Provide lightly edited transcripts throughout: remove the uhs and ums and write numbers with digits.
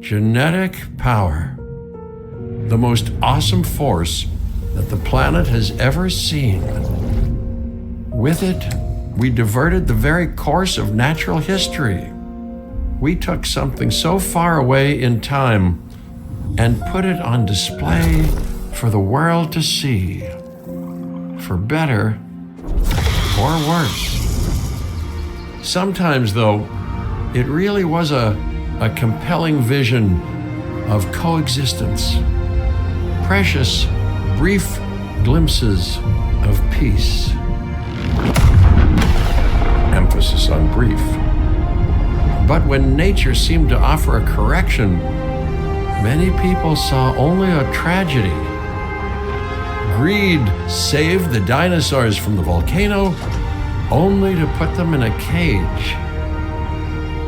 Genetic power. The most awesome force that the planet has ever seen. With it, we diverted the very course of natural history. We took something so far away in time and put it on display for the world to see. For better or worse. Sometimes, though, it really was a compelling vision of coexistence. Precious, brief glimpses of peace. Emphasis on brief. But when nature seemed to offer a correction, many people saw only a tragedy. Greed saved the dinosaurs from the volcano, only to put them in a cage.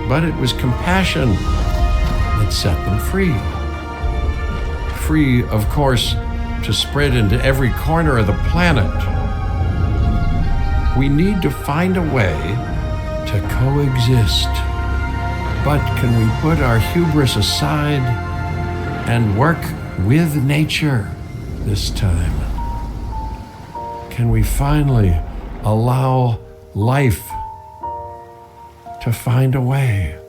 But it was compassion that set them free. Free, of course, to spread into every corner of the planet. We need to find a way to coexist. But can we put our hubris aside and work with nature this time? Can we finally allow life to find a way?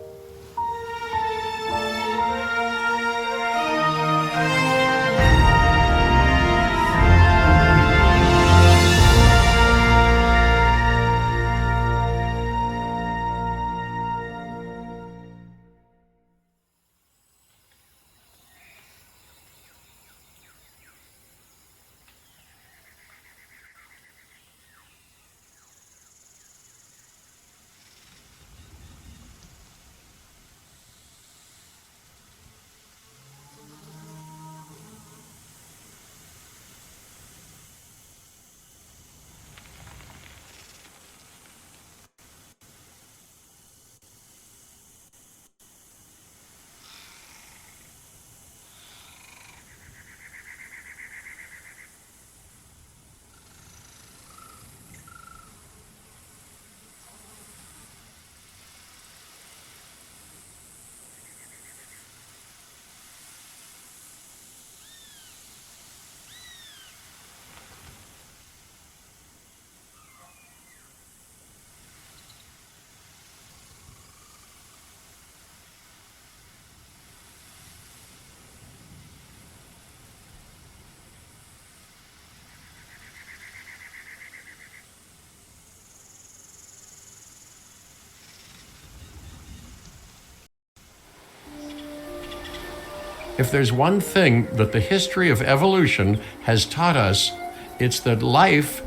If there's one thing that the history of evolution has taught us, it's that life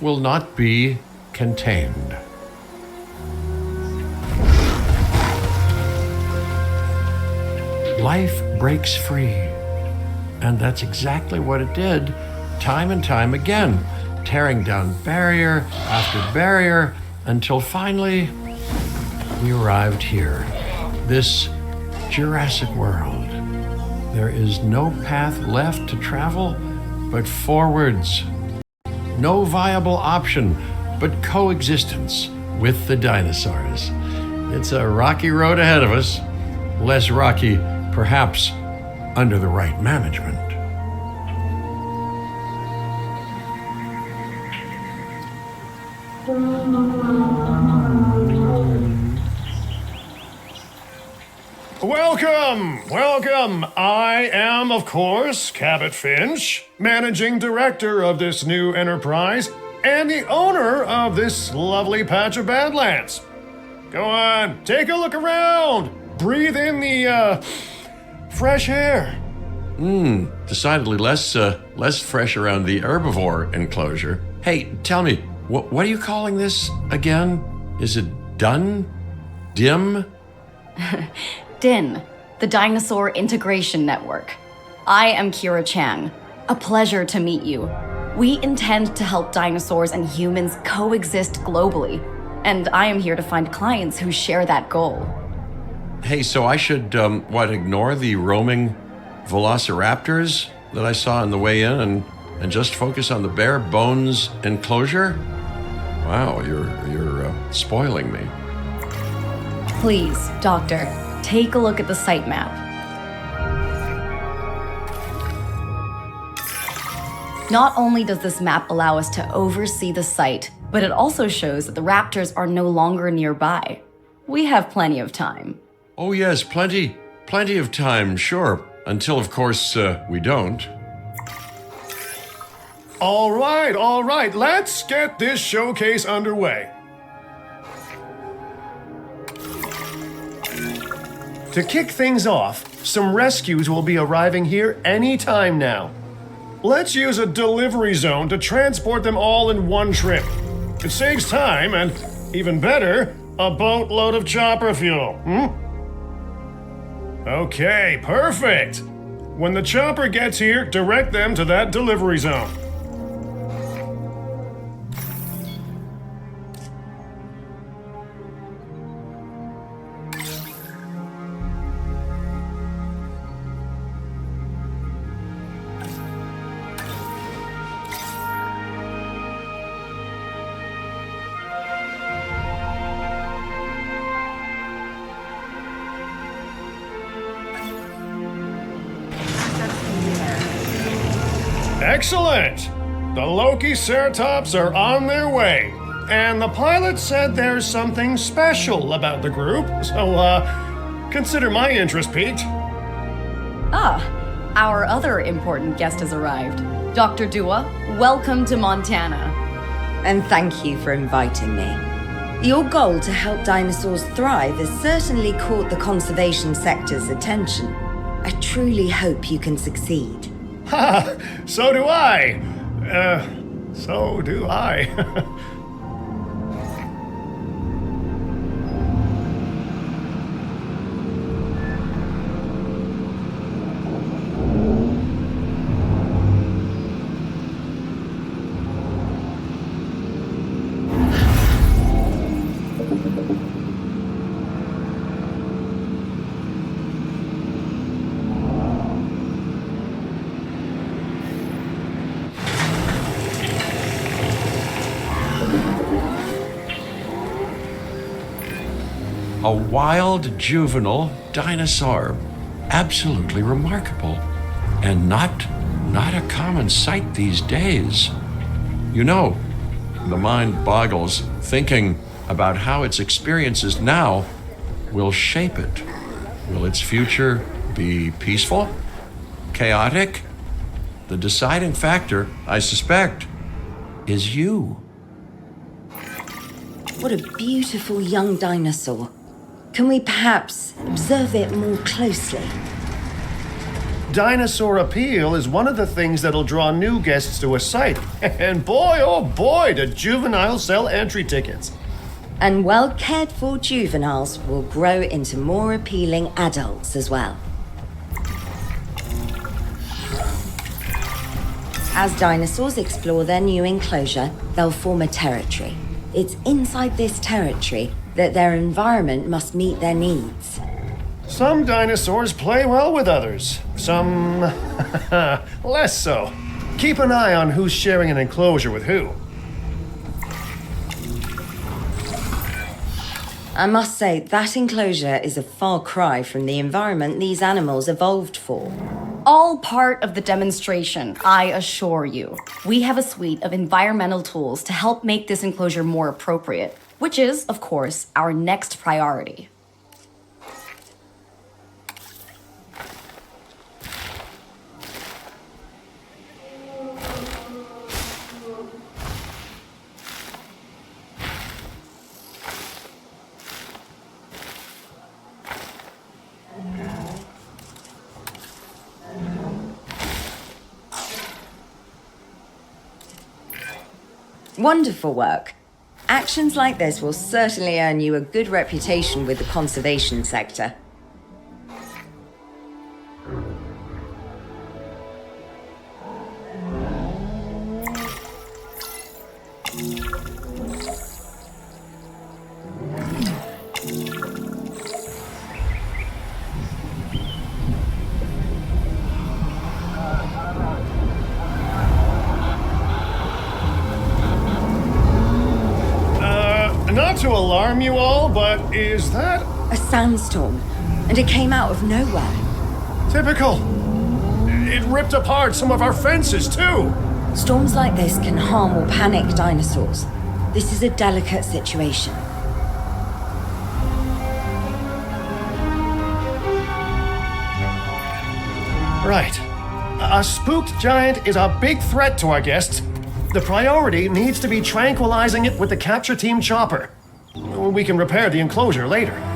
will not be contained. Life breaks free. And that's exactly what it did, time and time again, tearing down barrier after barrier, until finally we arrived here, this Jurassic world. There is no path left to travel but forwards. No viable option but coexistence with the dinosaurs. It's a rocky road ahead of us, less rocky, perhaps, under the right management. Welcome. I am, of course, Cabot Finch, managing director of this new enterprise and the owner of this lovely patch of Badlands. Go on, take a look around. Breathe in the, fresh air. Decidedly less fresh around the herbivore enclosure. Hey, tell me, what are you calling this again? Is it done? Dim? DIN, the Dinosaur Integration Network. I am Kira Chang. A pleasure to meet you. We intend to help dinosaurs and humans coexist globally, and I am here to find clients who share that goal. Hey, so I should, ignore the roaming velociraptors that I saw on the way in and just focus on the bare bones enclosure? Wow, you're spoiling me. Please, Doctor, Take a look at the site map. Not only does this map allow us to oversee the site, but it also shows that the raptors are no longer nearby. We have plenty of time. Oh, yes, plenty of time, sure. Until, of course, we don't. All right, let's get this showcase underway. To kick things off, some rescues will be arriving here any time now. Let's use a delivery zone to transport them all in one trip. It saves time and, even better, a boatload of chopper fuel. Okay, perfect. When the chopper gets here, direct them to that delivery zone. Excellent! The Lokiceratops are on their way, and the pilot said there's something special about the group, so, consider my interest piqued. Ah, our other important guest has arrived. Dr. Dua, welcome to Montana. And thank you for inviting me. Your goal to help dinosaurs thrive has certainly caught the conservation sector's attention. I truly hope you can succeed. Ha! So do I! So do I. A wild juvenile dinosaur. Absolutely remarkable. And not a common sight these days. You know, the mind boggles thinking about how its experiences now will shape it. Will its future be peaceful? Chaotic? The deciding factor, I suspect, is you. What a beautiful young dinosaur. Can we perhaps observe it more closely? Dinosaur appeal is one of the things that'll draw new guests to a site. And boy, oh boy, do juveniles sell entry tickets. And well-cared-for juveniles will grow into more appealing adults as well. As dinosaurs explore their new enclosure, they'll form a territory. It's inside this territory that their environment must meet their needs. Some dinosaurs play well with others, some less so. Keep an eye on who's sharing an enclosure with who. I must say, that enclosure is a far cry from the environment these animals evolved for. All part of the demonstration, I assure you. We have a suite of environmental tools to help make this enclosure more appropriate, which is, of course, our next priority. Wonderful work. Actions like this will certainly earn you a good reputation with the conservation sector. Not to alarm you all, but is that... A sandstorm. and it came out of nowhere. Typical. It ripped apart some of our fences, too. Storms like this can harm or panic dinosaurs. This is a delicate situation. Right. A spooked giant is a big threat to our guests. The priority needs to be tranquilizing it with the capture team chopper. We can repair the enclosure later.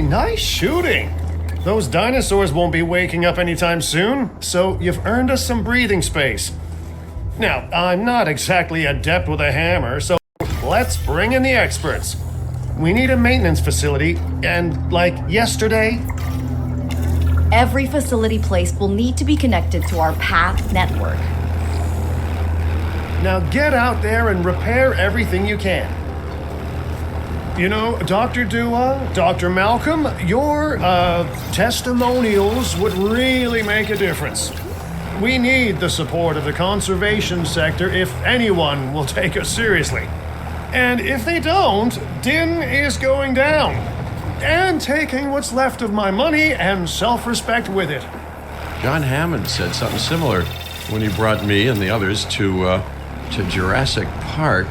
Nice shooting! Those dinosaurs won't be waking up anytime soon, so you've earned us some breathing space. Now, I'm not exactly adept with a hammer, so let's bring in the experts. We need a maintenance facility, and like yesterday... Every facility placed will need to be connected to our path network. Now get out there and repair everything you can. You know, Dr. Dua, Dr. Malcolm, your testimonials would really make a difference. We need the support of the conservation sector if anyone will take us seriously. And if they don't, Din is going down. And taking what's left of my money and self-respect with it. John Hammond said something similar when he brought me and the others to Jurassic Park.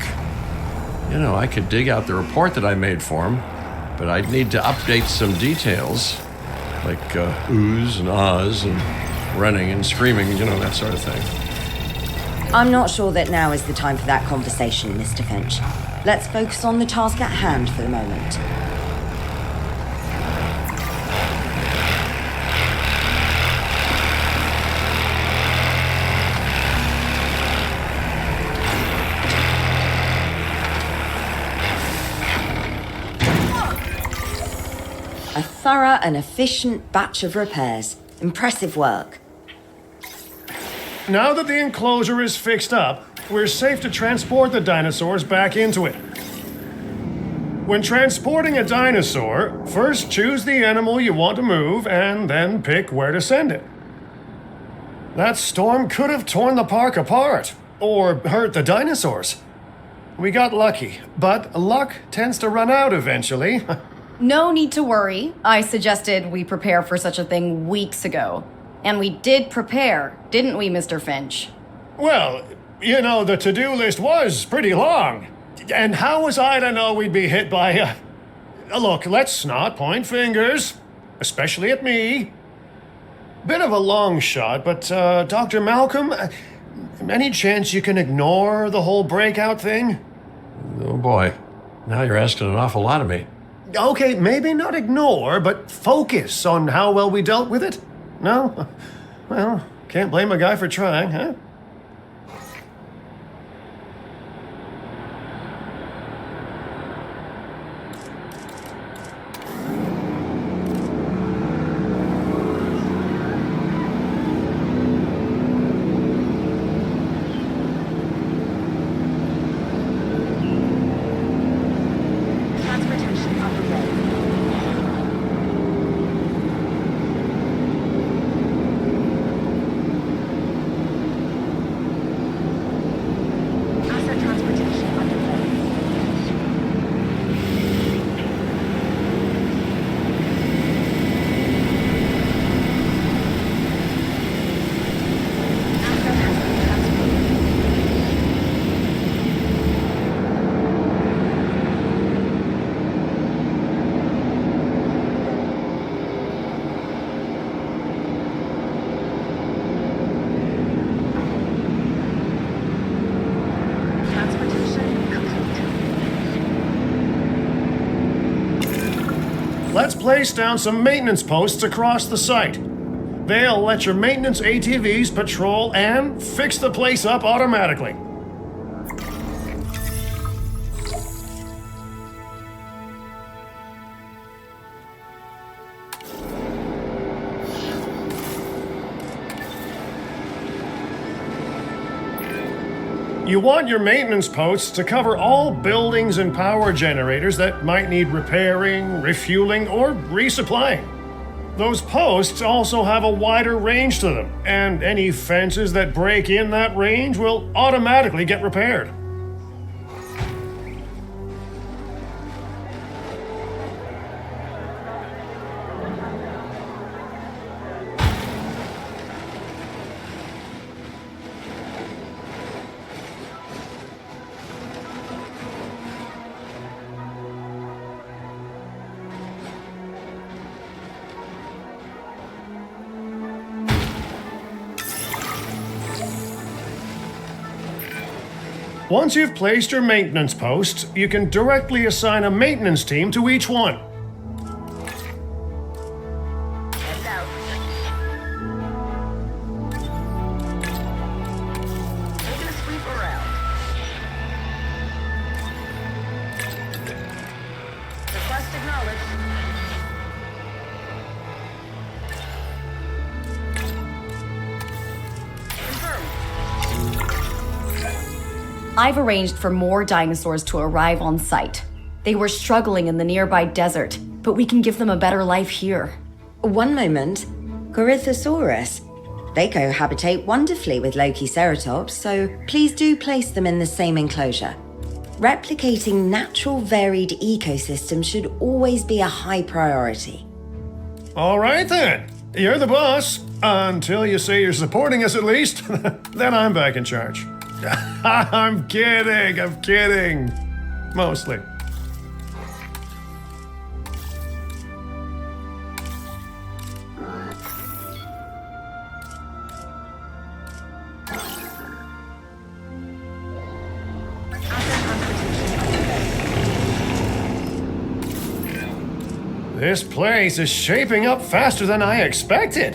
You know, I could dig out the report that I made for him, but I'd need to update some details, like oohs and ahs and running and screaming, you know, that sort of thing. I'm not sure that now is the time for that conversation, Mr. Finch. Let's focus on the task at hand for the moment. A thorough and efficient batch of repairs. Impressive work. Now that the enclosure is fixed up, we're safe to transport the dinosaurs back into it. When transporting a dinosaur, first choose the animal you want to move and then pick where to send it. That storm could have torn the park apart or hurt the dinosaurs. We got lucky, but luck tends to run out eventually. No need to worry. I suggested we prepare for such a thing weeks ago. And we did prepare, didn't we, Mr. Finch? Well, you know, the to-do list was pretty long. And how was I to know we'd be hit by a... Look, let's not point fingers, especially at me. Bit of a long shot, but Dr. Malcolm, any chance you can ignore the whole breakout thing? Oh boy, now you're asking an awful lot of me. Okay, maybe not ignore, but focus on how well we dealt with it? No? Well, can't blame a guy for trying, huh? let's place down some maintenance posts across the site. They'll let your maintenance ATVs patrol and fix the place up automatically. You want your maintenance posts to cover all buildings and power generators that might need repairing, refueling, or resupplying. Those posts also have a wider range to them, and any fences that break in that range will automatically get repaired. Once you've placed your maintenance posts, you can directly assign a maintenance team to each one. Heads out. Taking a sweep around. Request acknowledged. Confirmed. I've arranged for more dinosaurs to arrive on site. They were struggling in the nearby desert, but we can give them a better life here. One moment. Corythosaurus. They cohabitate wonderfully with Lokiceratops, so please do place them in the same enclosure. Replicating natural varied ecosystems should always be a high priority. All right then, you're the boss. Until you say you're supporting us at least, then I'm back in charge. I'm kidding. Mostly. This place is shaping up faster than I expected.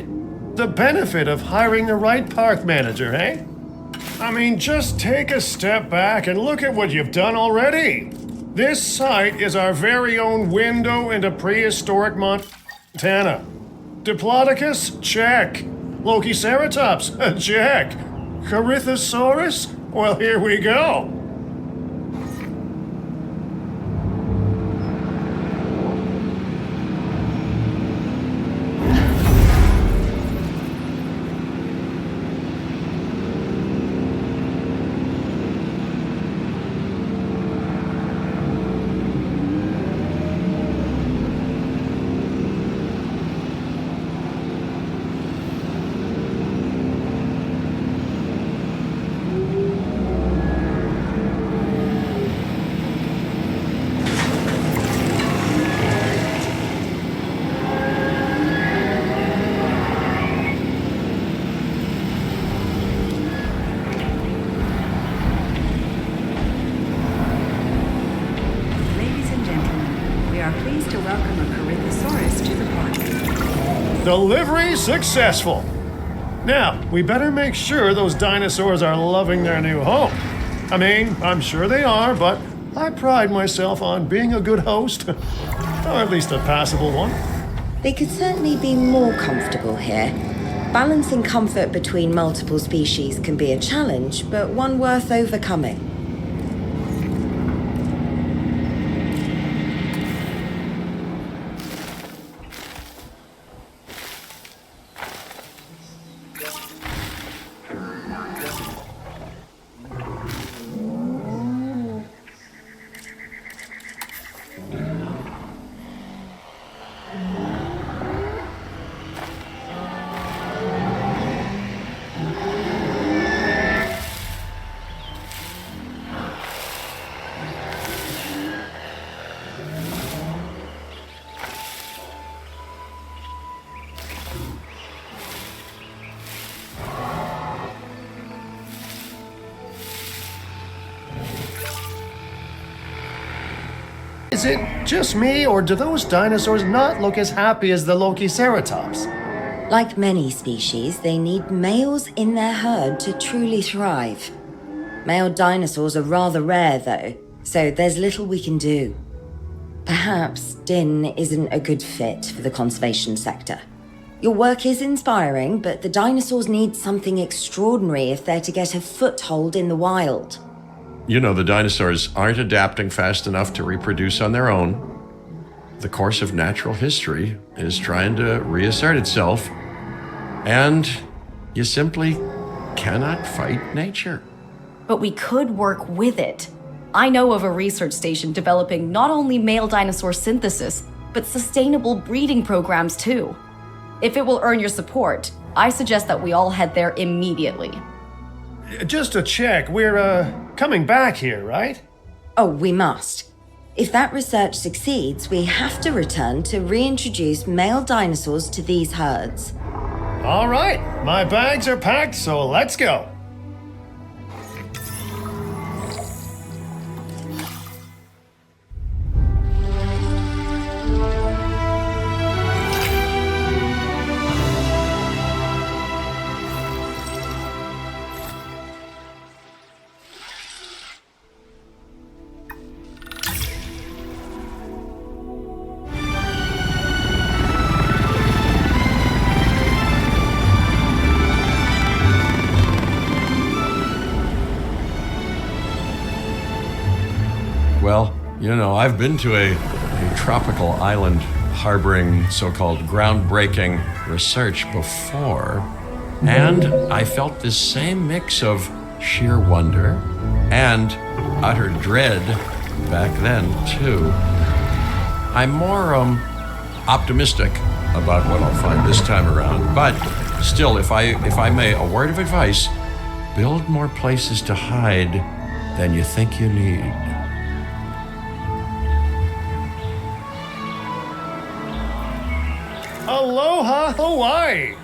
The benefit of hiring the right park manager, eh? I mean, just take a step back and look at what you've done already. This site is our very own window into prehistoric Montana. Diplodocus? Check. Lokiceratops? Check. Corythosaurus? Well, here we go. Delivery successful. Now, we better make sure those dinosaurs are loving their new home. I mean, I'm sure they are, but I pride myself on being a good host. Or at least a passable one. They could certainly be more comfortable here. Balancing comfort between multiple species can be a challenge, but one worth overcoming. Is it just me, or do those dinosaurs not look as happy as the Lokiceratops? Like many species, they need males in their herd to truly thrive. Male dinosaurs are rather rare, though, so there's little we can do. Perhaps Din isn't a good fit for the conservation sector. Your work is inspiring, but the dinosaurs need something extraordinary if they're to get a foothold in the wild. You know, the dinosaurs aren't adapting fast enough to reproduce on their own. The course of natural history is trying to reassert itself, and you simply cannot fight nature. But we could work with it. I know of a research station developing not only male dinosaur synthesis, but sustainable breeding programs too. If it will earn your support, I suggest that we all head there immediately. Just to check, we're, coming back here, right? Oh, we must. If that research succeeds, we have to return to reintroduce male dinosaurs to these herds. All right, my bags are packed, so let's go. Well, you know, I've been to a tropical island harboring so-called groundbreaking research before, and I felt this same mix of sheer wonder and utter dread back then, too. I'm more optimistic about what I'll find this time around, but still, if I may, a word of advice: build more places to hide than you think you need. Aloha, Hawaii!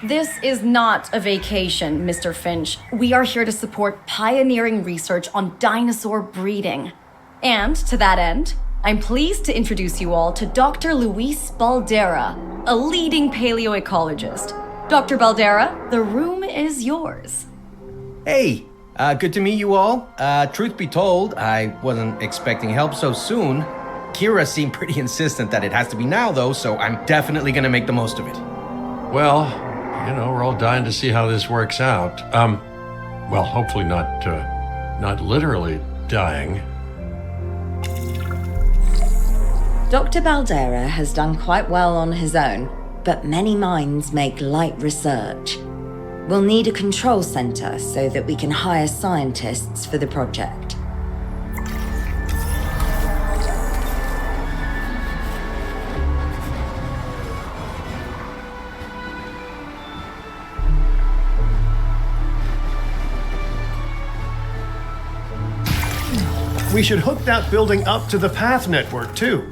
This is not a vacation, Mr. Finch. We are here to support pioneering research on dinosaur breeding. And to that end, I'm pleased to introduce you all to Dr. Luis Baldera, a leading paleoecologist. Dr. Baldera, the room is yours. Hey, good to meet you all. Truth be told, I wasn't expecting help so soon. Kira seemed pretty insistent that it has to be now, though, so I'm definitely gonna make the most of it. Well, you know, we're all dying to see how this works out. Well, hopefully not literally dying. Dr. Baldera has done quite well on his own, but many minds make light research. We'll need a control center so that we can hire scientists for the project. We should hook that building up to the path network, too.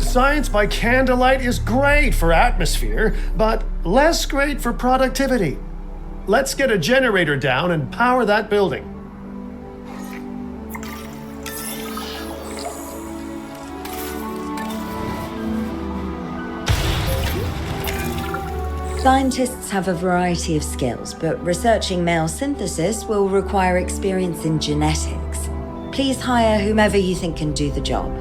Science by candlelight is great for atmosphere, but less great for productivity. Let's get a generator down and power that building. Scientists have a variety of skills, but researching male synthesis will require experience in genetics. Please hire whomever you think can do the job.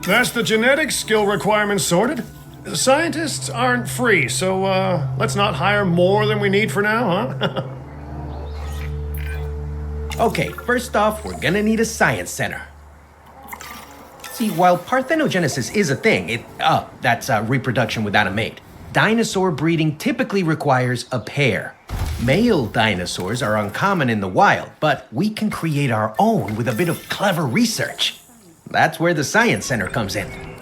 That's the genetic skill requirements sorted. Scientists aren't free, so let's not hire more than we need for now, huh? Okay, first off, we're gonna need a science center. See, while parthenogenesis is a thing, that's reproduction without a mate, dinosaur breeding typically requires a pair. Male dinosaurs are uncommon in the wild, but we can create our own with a bit of clever research. That's where the science center comes in.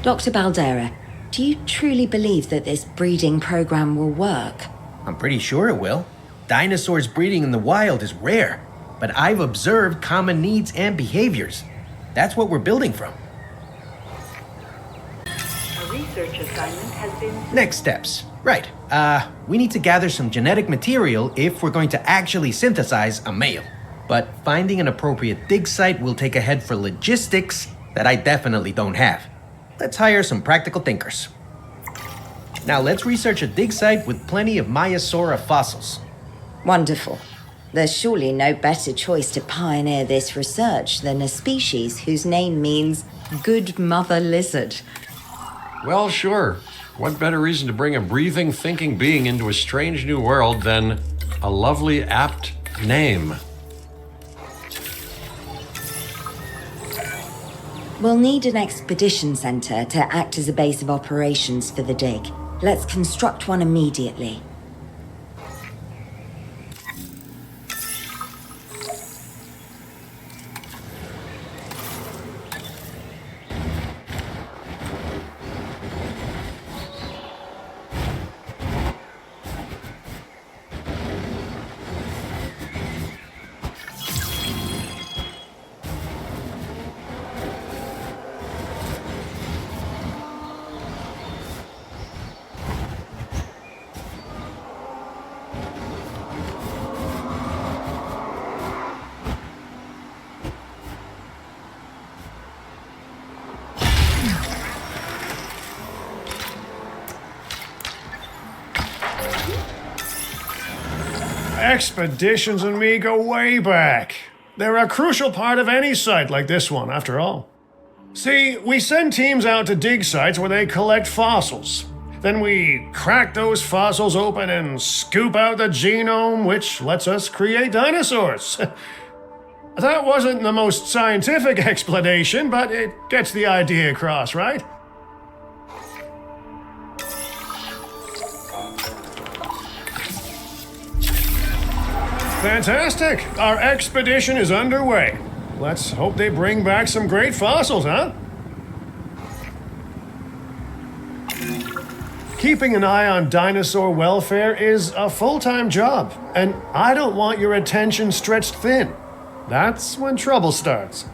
Dr. Baldera, do you truly believe that this breeding program will work? I'm pretty sure it will. Dinosaurs breeding in the wild is rare, but I've observed common needs and behaviors. That's what we're building from. A research assignment has been... Next steps. Right. We need to gather some genetic material if we're going to actually synthesize a male. But finding an appropriate dig site will take a head for logistics that I definitely don't have. Let's hire some practical thinkers. Now let's research a dig site with plenty of Maiasaura fossils. Wonderful. There's surely no better choice to pioneer this research than a species whose name means good mother lizard. Well, sure. What better reason to bring a breathing, thinking being into a strange new world than a lovely, apt name? We'll need an expedition center to act as a base of operations for the dig. Let's construct one immediately. Expeditions and me go way back. They're a crucial part of any site like this one, after all. See, we send teams out to dig sites where they collect fossils. Then we crack those fossils open and scoop out the genome, which lets us create dinosaurs. That wasn't the most scientific explanation, but it gets the idea across, right? Fantastic! Our expedition is underway. Let's hope they bring back some great fossils, huh? Keeping an eye on dinosaur welfare is a full-time job, and I don't want your attention stretched thin. That's when trouble starts.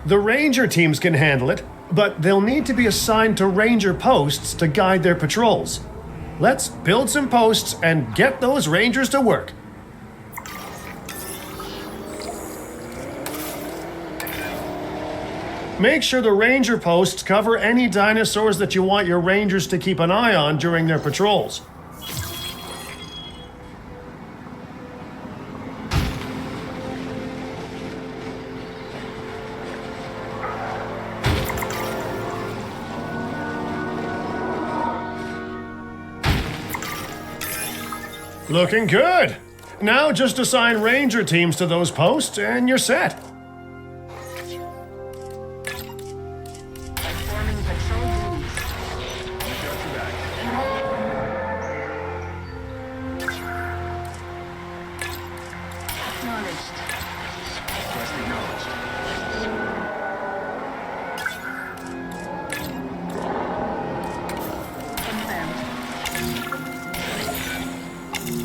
The ranger teams can handle it, but they'll need to be assigned to ranger posts to guide their patrols. Let's build some posts and get those rangers to work. Make sure the ranger posts cover any dinosaurs that you want your rangers to keep an eye on during their patrols. Looking good! Now just assign ranger teams to those posts and you're set. Forming patrol groups. Acknowledged. Request acknowledged. Confirmed.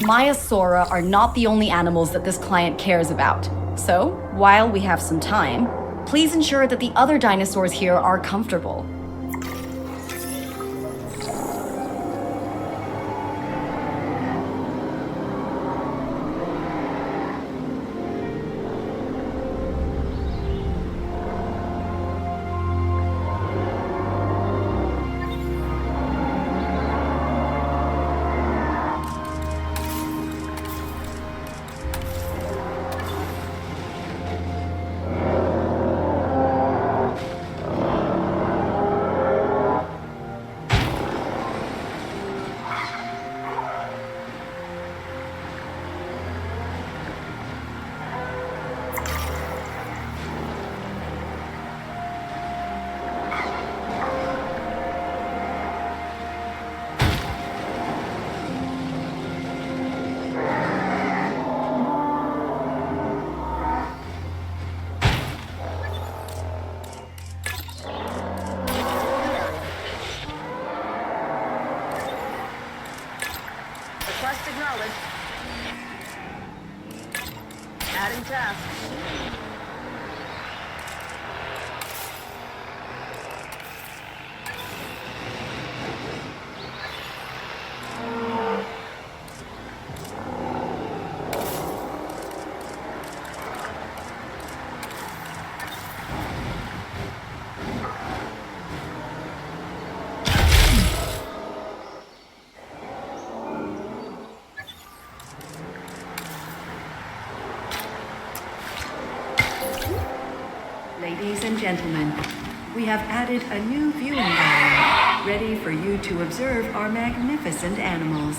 Maiasaura are not the only animals that this client cares about. So, while we have some time, please ensure that the other dinosaurs here are comfortable. Request acknowledged. Adding task. Ladies and gentlemen, we have added a new viewing gallery, ready for you to observe our magnificent animals.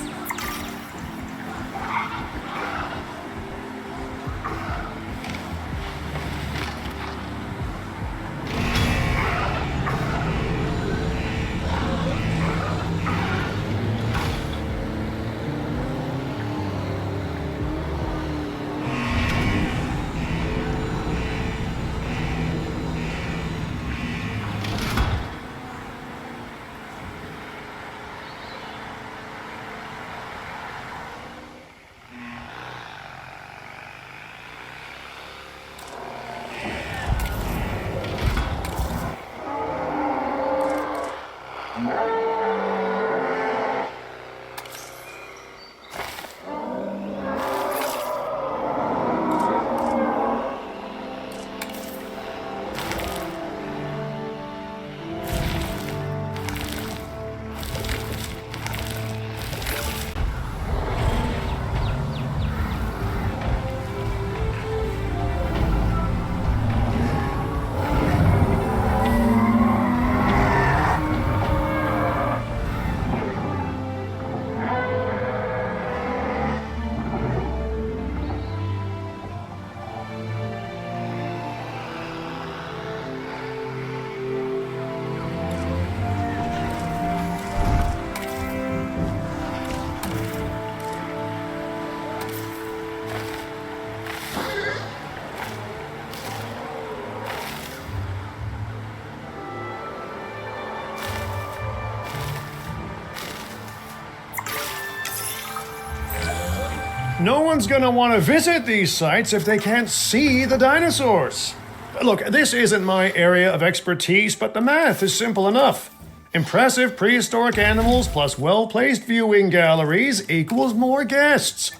No one's gonna want to visit these sites if they can't see the dinosaurs. Look, this isn't my area of expertise, but the math is simple enough. Impressive prehistoric animals plus well-placed viewing galleries equals more guests.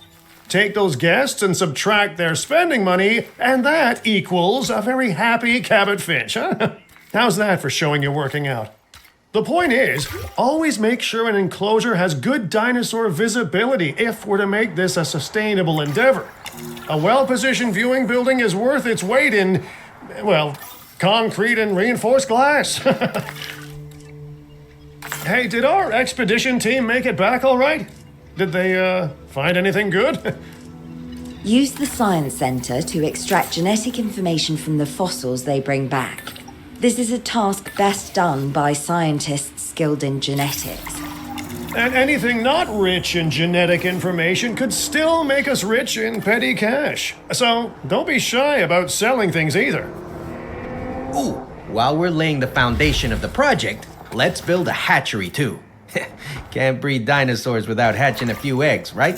Take those guests and subtract their spending money, and that equals a very happy Cabot Finch, huh? How's that for showing you're working out? The point is, always make sure an enclosure has good dinosaur visibility if we're to make this a sustainable endeavor. A well-positioned viewing building is worth its weight in, well, concrete and reinforced glass. Hey, did our expedition team make it back all right? Did they, find anything good? Use the Science Center to extract genetic information from the fossils they bring back. This is a task best done by scientists skilled in genetics. And anything not rich in genetic information could still make us rich in petty cash. So don't be shy about selling things either. Ooh, while we're laying the foundation of the project, let's build a hatchery too. Can't breed dinosaurs without hatching a few eggs, right?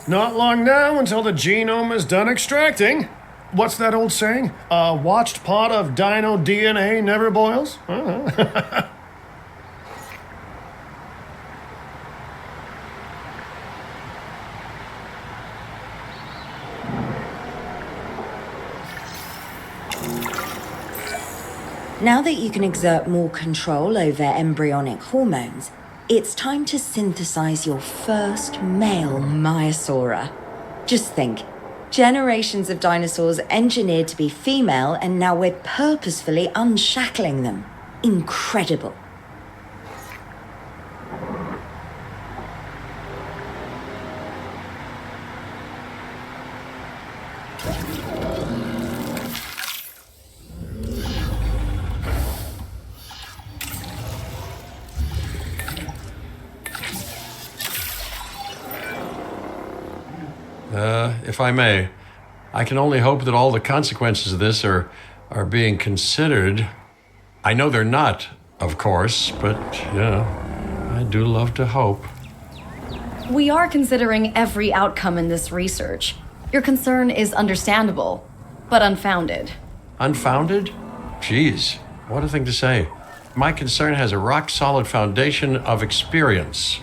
Not long now until the genome is done extracting. What's that old saying? A watched pot of dino DNA never boils? Now that you can exert more control over embryonic hormones, it's time to synthesize your first male Maiasaura. Just think, generations of dinosaurs engineered to be female, and now we're purposefully unshackling them. Incredible. If I may, I can only hope that all the consequences of this are being considered. I know they're not, of course, but, I do love to hope. We are considering every outcome in this research. Your concern is understandable, but unfounded. Unfounded? Geez, what a thing to say. My concern has a rock-solid foundation of experience.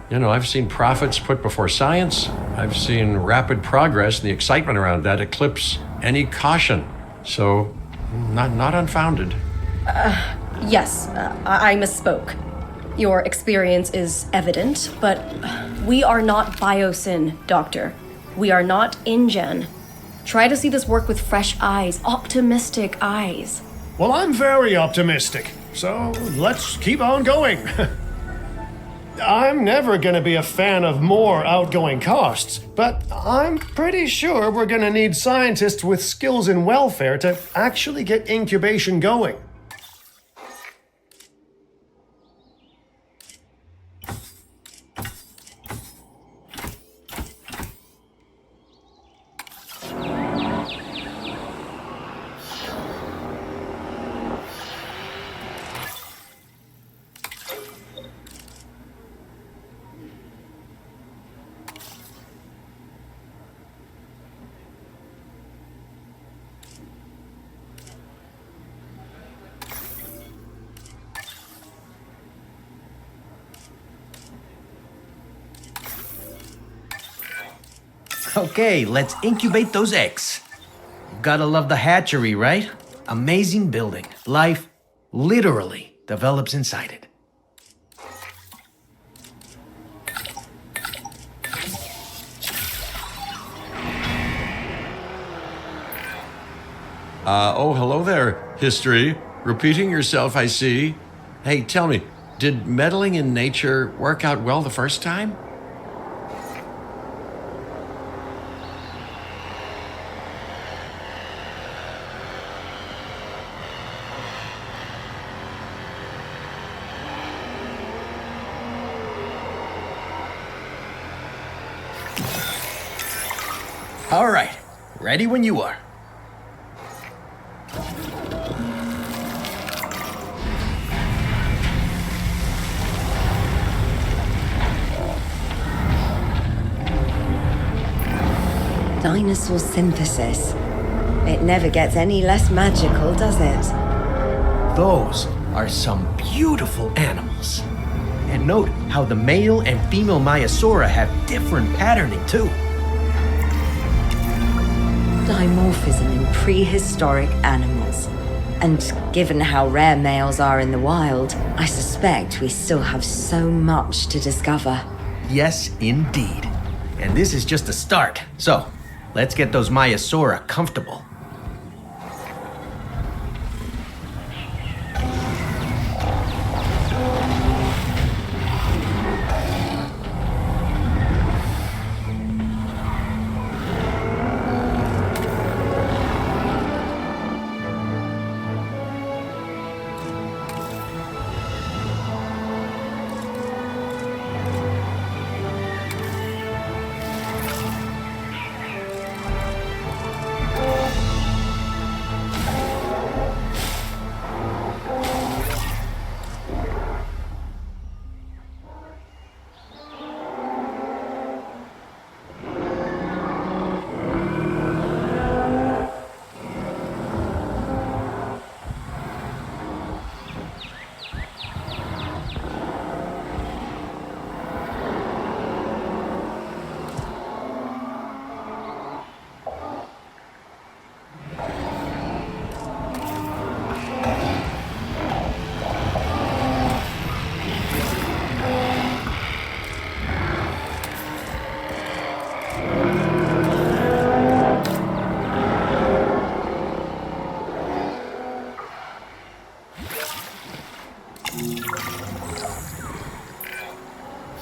You know, I've seen profits put before science. I've seen rapid progress, and the excitement around that eclipse any caution. So, not unfounded. Yes, I misspoke. Your experience is evident, but we are not Biosyn, Doctor. We are not InGen. Try to see this work with fresh eyes, optimistic eyes. Well, I'm very optimistic, so let's keep on going. I'm never going to be a fan of more outgoing costs, but I'm pretty sure we're going to need scientists with skills in welfare to actually get incubation going. Okay, let's incubate those eggs. Gotta love the hatchery, right? Amazing building. Life literally develops inside it. Oh, hello there, history. Repeating yourself, I see. Hey, tell me, did meddling in nature work out well the first time? All right, ready when you are. Dinosaur synthesis. It never gets any less magical, does it? Those are some beautiful animals. And note how the male and female Maiasaura have different patterning too. Dimorphism in prehistoric animals. And given how rare males are in the wild, I suspect we still have so much to discover. Yes, indeed. And this is just a start. So, let's get those Maiasaura comfortable.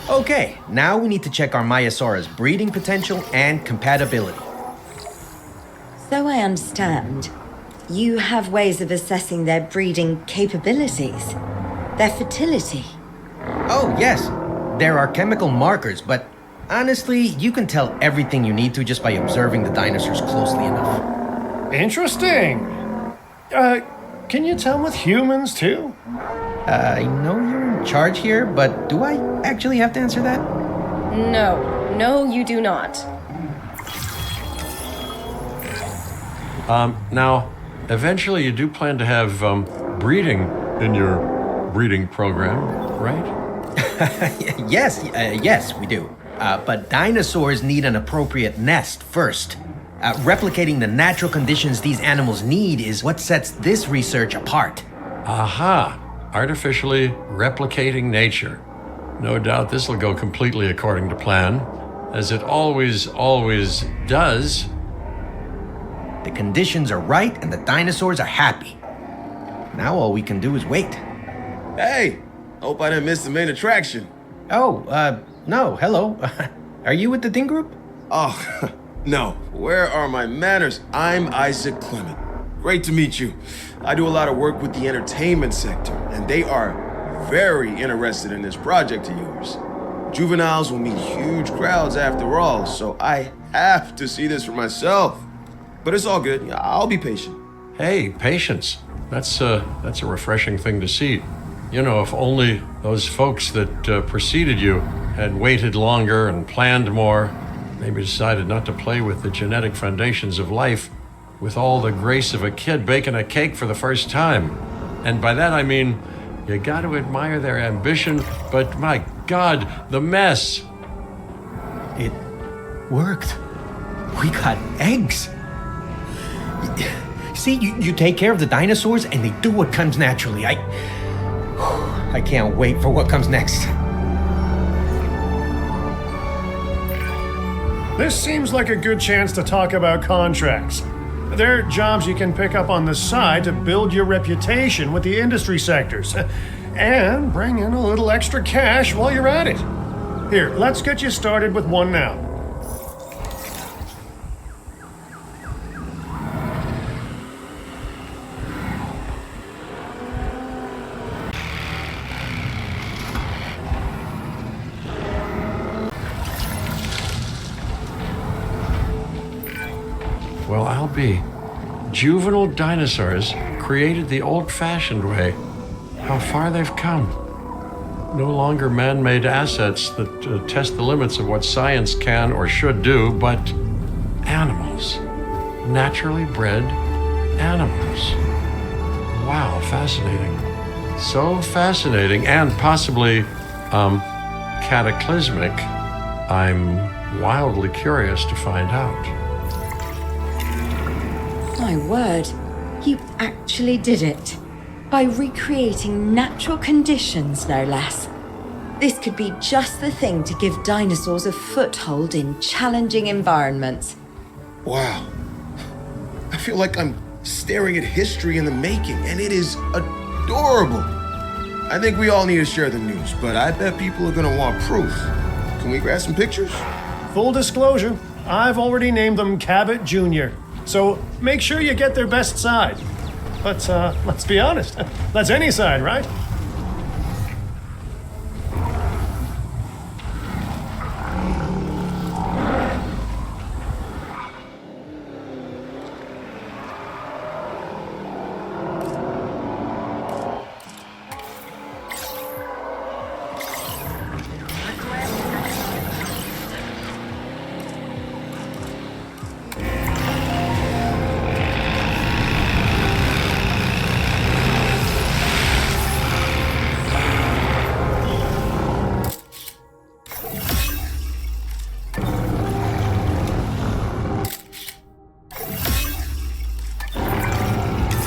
Okay, now we need to check our Maiasaura's breeding potential and compatibility. So I understand, you have ways of assessing their breeding capabilities, their fertility. Oh, yes, there are chemical markers, but honestly, you can tell everything you need to just by observing the dinosaurs closely enough. Interesting. Can you tell with humans too? I know you're in charge here, but do I actually have to answer that? No, you do not. Now, eventually you do plan to have breeding in your breeding program, right? Yes, we do. But dinosaurs need an appropriate nest first. Replicating the natural conditions these animals need is what sets this research apart. Aha! Artificially replicating nature. No doubt this will go completely according to plan, as it always does. The conditions are right and the dinosaurs are happy. Now all we can do is wait. Hey, hope I didn't miss the main attraction. Oh, no, hello. Are you with the Ding Group? Oh, no. Where are my manners? I'm Isaac Clement. Great to meet you. I do a lot of work with the entertainment sector, and they are very interested in this project of yours. Juveniles will meet huge crowds after all, so I have to see this for myself. But it's all good. I'll be patient. Hey, patience. That's a refreshing thing to see. You know, if only those folks that preceded you had waited longer and planned more, maybe decided not to play with the genetic foundations of life with all the grace of a kid baking a cake for the first time. And by that I mean, you got to admire their ambition, but my God, the mess. It worked. We got eggs. See, you take care of the dinosaurs and they do what comes naturally. I can't wait for what comes next. This seems like a good chance to talk about contracts. They're jobs you can pick up on the side to build your reputation with the industry sectors. And bring in a little extra cash while you're at it. Here, let's get you started with one now. Well, I'll be. Juvenile dinosaurs created the old-fashioned way. How far they've come. No longer man-made assets that test the limits of what science can or should do, but animals. Naturally bred animals. Wow, fascinating. So fascinating and possibly, cataclysmic. I'm wildly curious to find out. My word, you actually did it. By recreating natural conditions, no less. This could be just the thing to give dinosaurs a foothold in challenging environments. Wow. I feel like I'm staring at history in the making, and it is adorable. I think we all need to share the news, but I bet people are gonna want proof. Can we grab some pictures? Full disclosure, I've already named them Cabot Jr., so make sure you get their best side. But let's be honest, that's any side, right?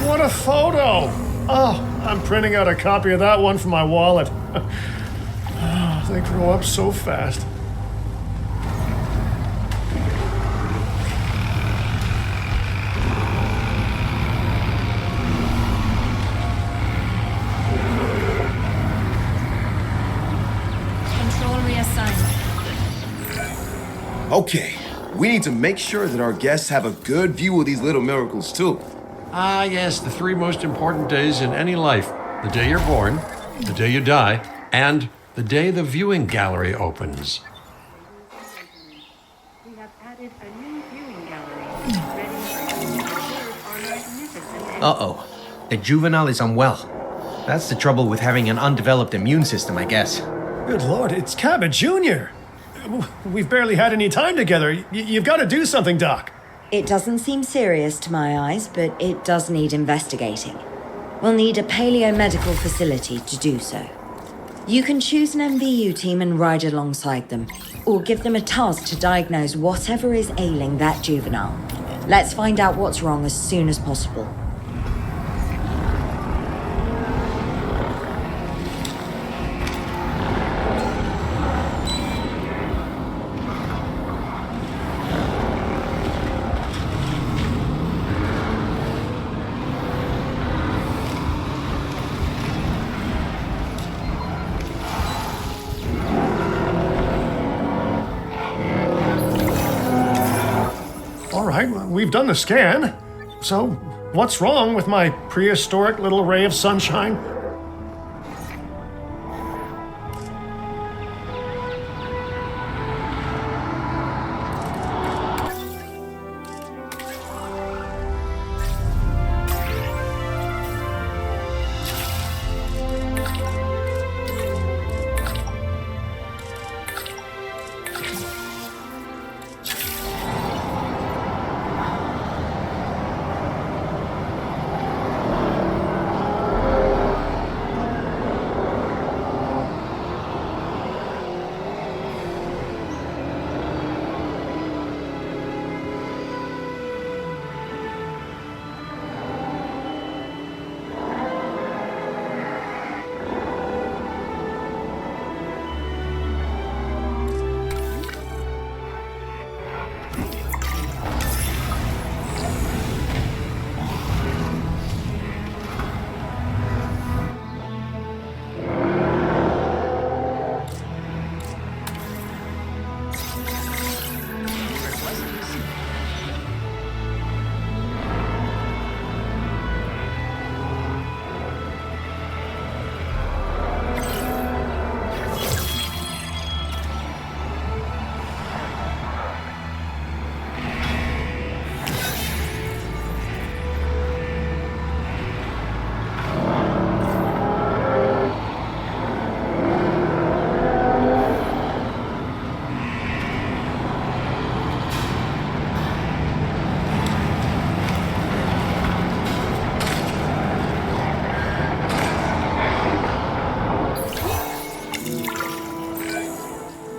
What a photo! Oh, I'm printing out a copy of that one for my wallet. Oh, they grow up so fast. Control reassigned. Okay, we need to make sure that our guests have a good view of these little miracles too. Ah, yes, the three most important days in any life. The day you're born, the day you die, and the day the viewing gallery opens. We have added a new viewing gallery, ready for you to observe our magnificent... Uh-oh. The juvenile is unwell. That's the trouble with having an undeveloped immune system, I guess. Good lord, it's Cabot Jr. We've barely had any time together. You've got to do something, Doc. It doesn't seem serious to my eyes, but it does need investigating. We'll need a paleomedical facility to do so. You can choose an MVU team and ride alongside them, or give them a task to diagnose whatever is ailing that juvenile. Let's find out what's wrong as soon as possible. All right, we've done the scan. So, what's wrong with my prehistoric little ray of sunshine?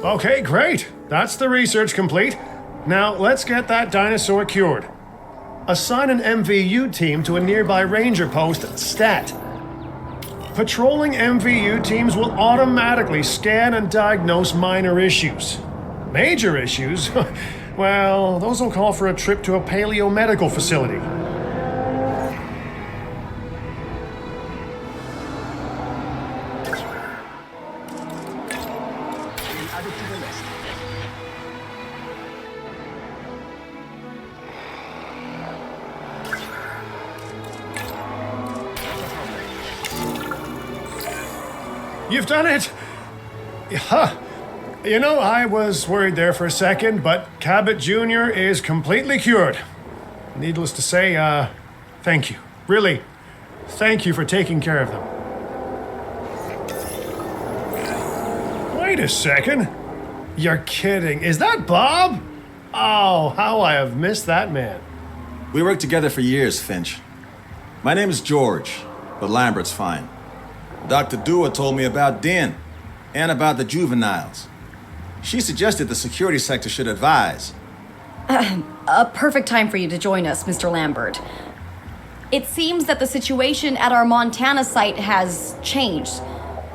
Okay, great. That's the research complete. Now, let's get that dinosaur cured. Assign an MVU team to a nearby ranger post, Stat. Patrolling MVU teams will automatically scan and diagnose minor issues. Major issues? Well, those will call for a trip to a paleomedical facility. You've done it! Huh. You know, I was worried there for a second, but Cabot Jr. is completely cured. Needless to say, thank you. Really, thank you for taking care of them. Wait a second. You're kidding. Is that Bob? Oh, how I have missed that man. We worked together for years, Finch. My name is George, but Lambert's fine. Dr. Dua told me about Den and about the juveniles. She suggested the security sector should advise. A perfect time for you to join us, Mr. Lambert. It seems that the situation at our Montana site has changed.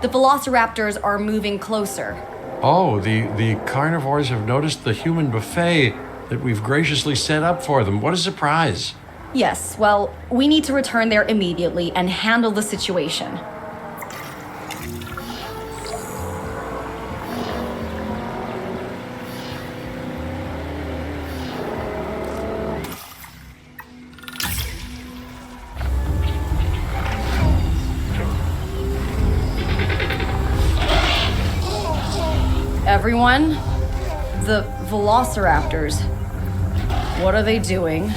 The velociraptors are moving closer. Oh, the carnivores have noticed the human buffet that we've graciously set up for them. What a surprise. Yes, well, we need to return there immediately and handle the situation. Everyone, the velociraptors, what are they doing?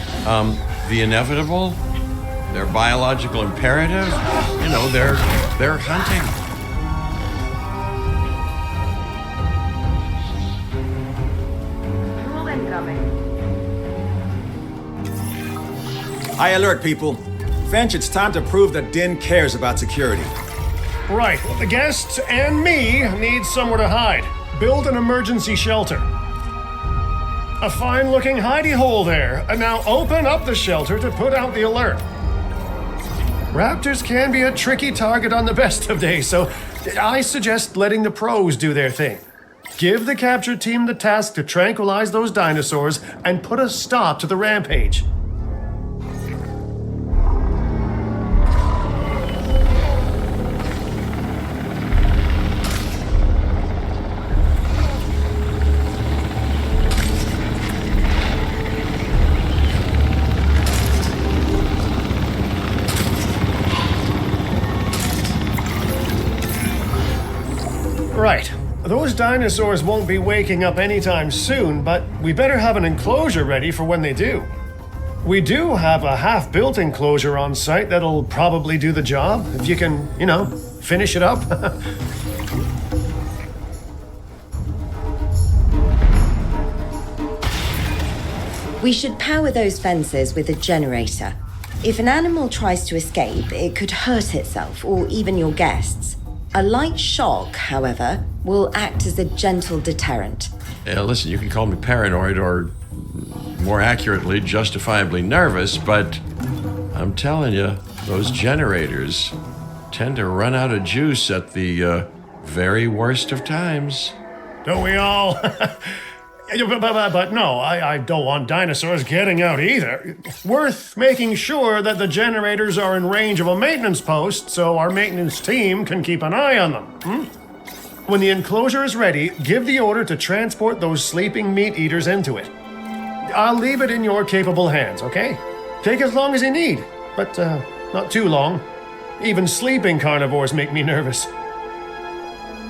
The inevitable, their biological imperative, you know, they're hunting. incoming. High alert, people. Finch, it's time to prove that Din cares about security. Right, the guests and me need somewhere to hide. Build an emergency shelter. A fine-looking hidey hole there. And now open up the shelter to put out the alert. Raptors can be a tricky target on the best of days, so I suggest letting the pros do their thing. Give the capture team the task to tranquilize those dinosaurs and put a stop to the rampage. Right. Those dinosaurs won't be waking up anytime soon, but we better have an enclosure ready for when they do. We do have a half-built enclosure on site that'll probably do the job, if you can, finish it up. We should power those fences with a generator. If an animal tries to escape, it could hurt itself or even your guests. A light shock, however, will act as a gentle deterrent. Yeah, listen, you can call me paranoid or, more accurately, justifiably nervous, but I'm telling you, those generators tend to run out of juice at the very worst of times. Don't we all? But no, I don't want dinosaurs getting out either. Worth making sure that the generators are in range of a maintenance post so our maintenance team can keep an eye on them. When the enclosure is ready, give the order to transport those sleeping meat eaters into it. I'll leave it in your capable hands, okay? Take as long as you need, but not too long. Even sleeping carnivores make me nervous.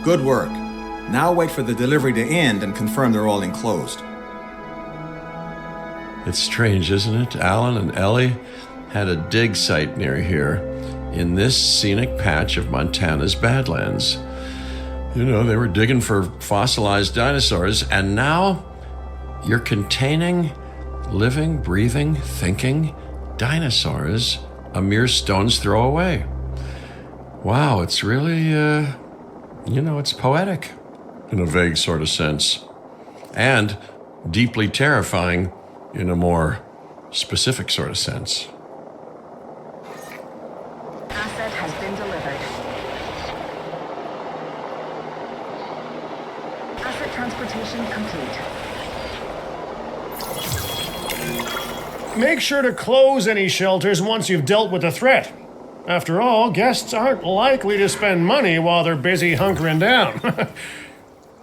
Good work. Now wait for the delivery to end and confirm they're all enclosed. It's strange, isn't it? Alan and Ellie had a dig site near here in this scenic patch of Montana's Badlands. They were digging for fossilized dinosaurs, and now you're containing living, breathing, thinking dinosaurs a mere stone's throw away. Wow, it's really, it's poetic in a vague sort of sense, and deeply terrifying in a more specific sort of sense. Asset has been delivered. Asset transportation complete. Make sure to close any shelters once you've dealt with the threat. After all, guests aren't likely to spend money while they're busy hunkering down.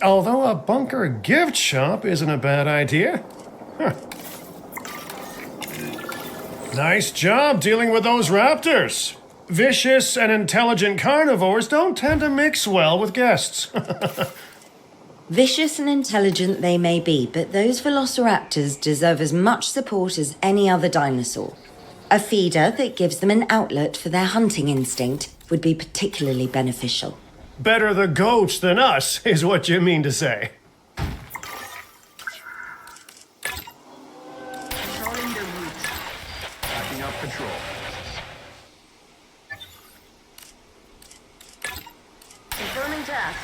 Although a bunker gift shop isn't a bad idea. Nice job dealing with those raptors. Vicious and intelligent carnivores don't tend to mix well with guests. Vicious and intelligent they may be, but those velociraptors deserve as much support as any other dinosaur. A feeder that gives them an outlet for their hunting instinct would be particularly beneficial. Better the goats than us, is what you mean to say. Controlling the route. Backing up control. Confirming task.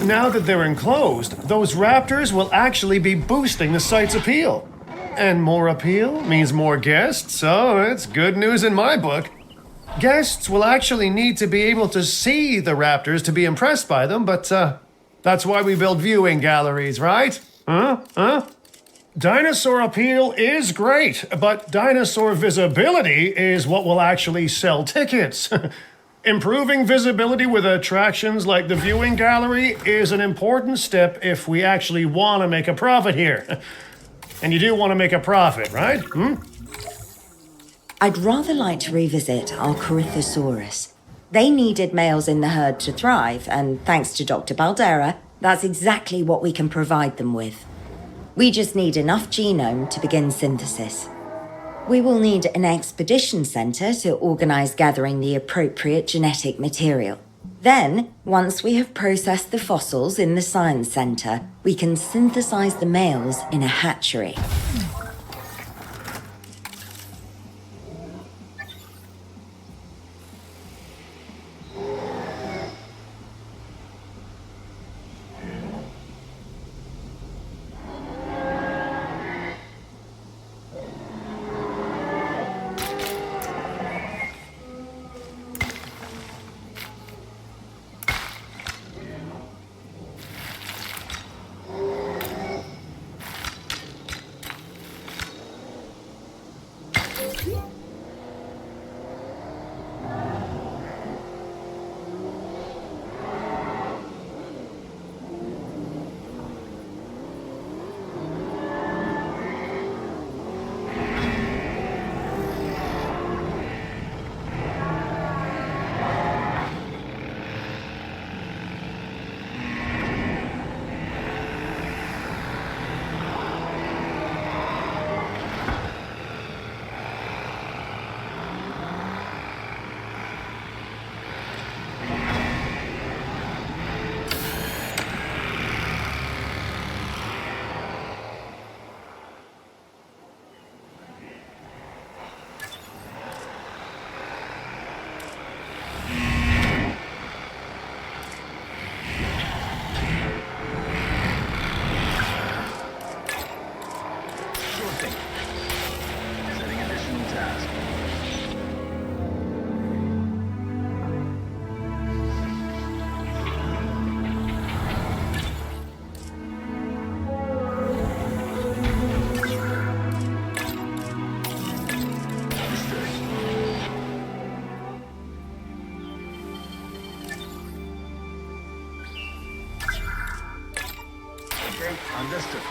Now that they're enclosed, those raptors will actually be boosting the site's appeal. And more appeal means more guests, so it's good news in my book. Guests will actually need to be able to see the raptors to be impressed by them, but that's why we build viewing galleries, right? Huh? Dinosaur appeal is great, but dinosaur visibility is what will actually sell tickets. Improving visibility with attractions like the viewing gallery is an important step if we actually want to make a profit here. And you do want to make a profit, right? I'd rather like to revisit our Corythosaurus. They needed males in the herd to thrive, and thanks to Dr. Baldera, that's exactly what we can provide them with. We just need enough genome to begin synthesis. We will need an expedition center to organize gathering the appropriate genetic material. Then, once we have processed the fossils in the science center, we can synthesize the males in a hatchery. Understood.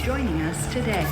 joining us today.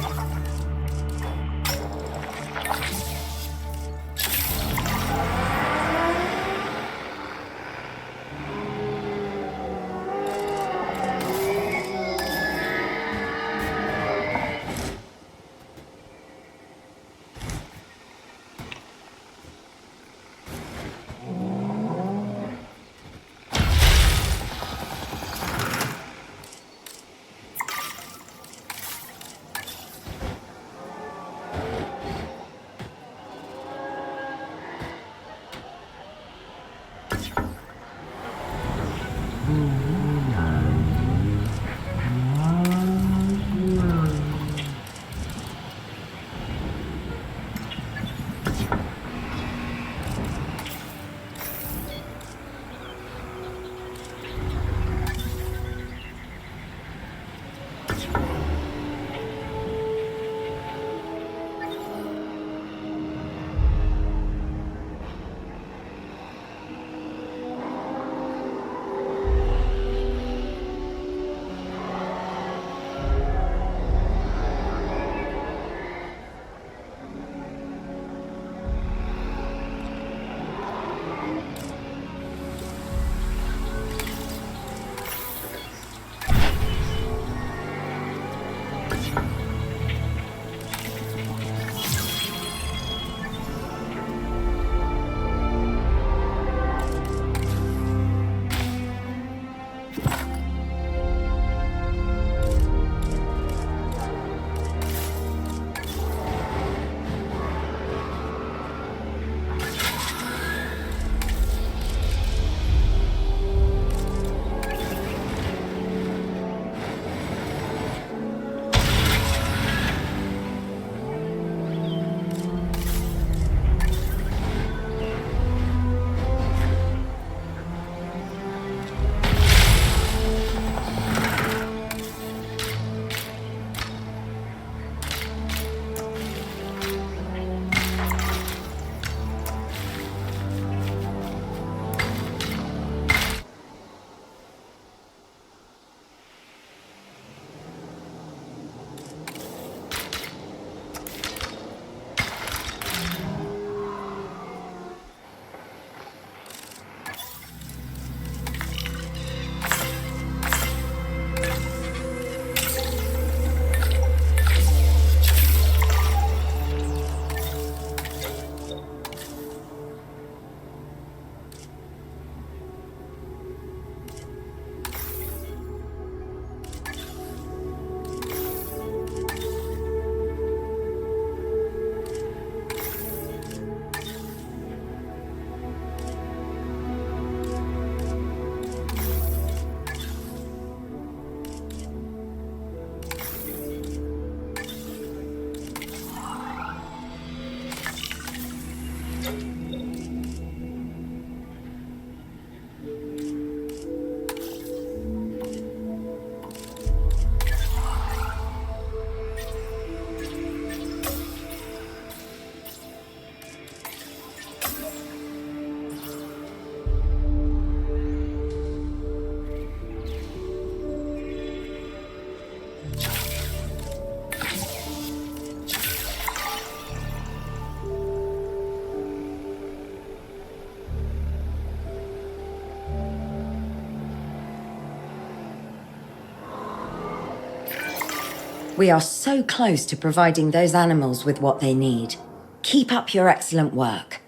We are so close to providing those animals with what they need. Keep up your excellent work.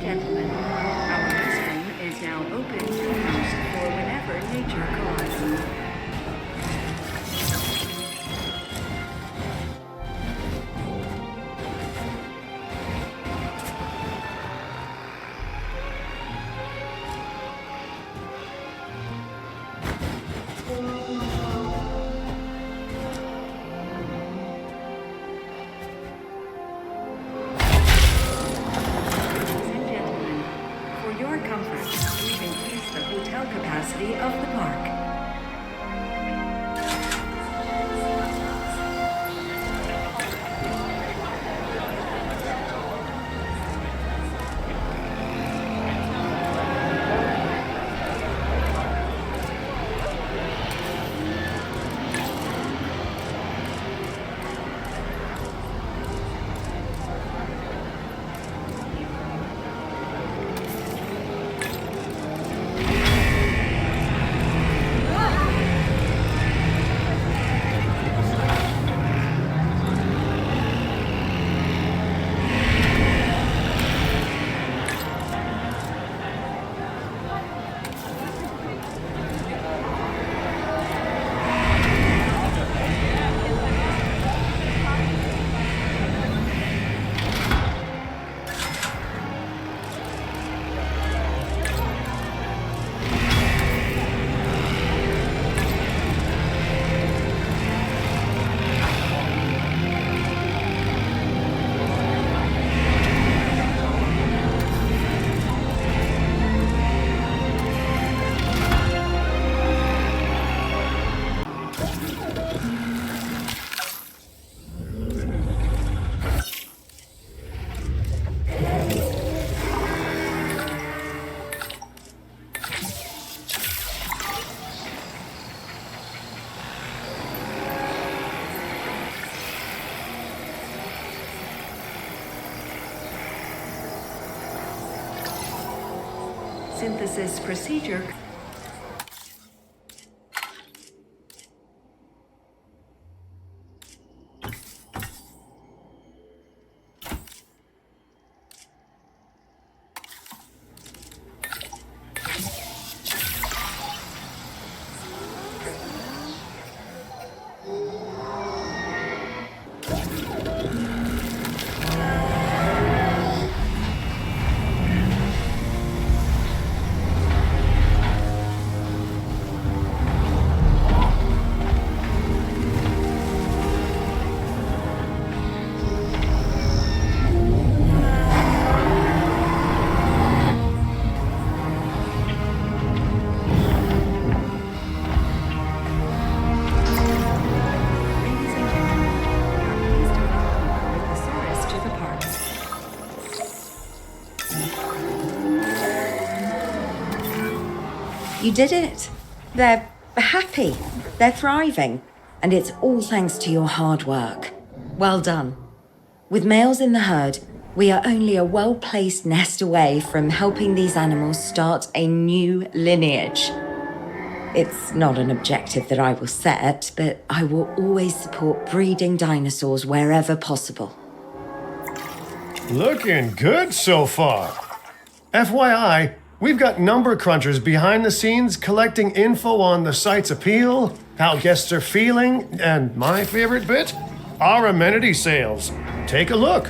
and gentlemen, our restroom is now open to use for whenever nature calls. Capacity of the park. Synthesis procedure. You did it. They're happy. They're thriving. And it's all thanks to your hard work. Well done. With males in the herd, we are only a well-placed nest away from helping these animals start a new lineage. It's not an objective that I will set, but I will always support breeding dinosaurs wherever possible. Looking good so far. FYI, we've got number crunchers behind the scenes collecting info on the site's appeal, how guests are feeling, and my favorite bit, our amenity sales. Take a look.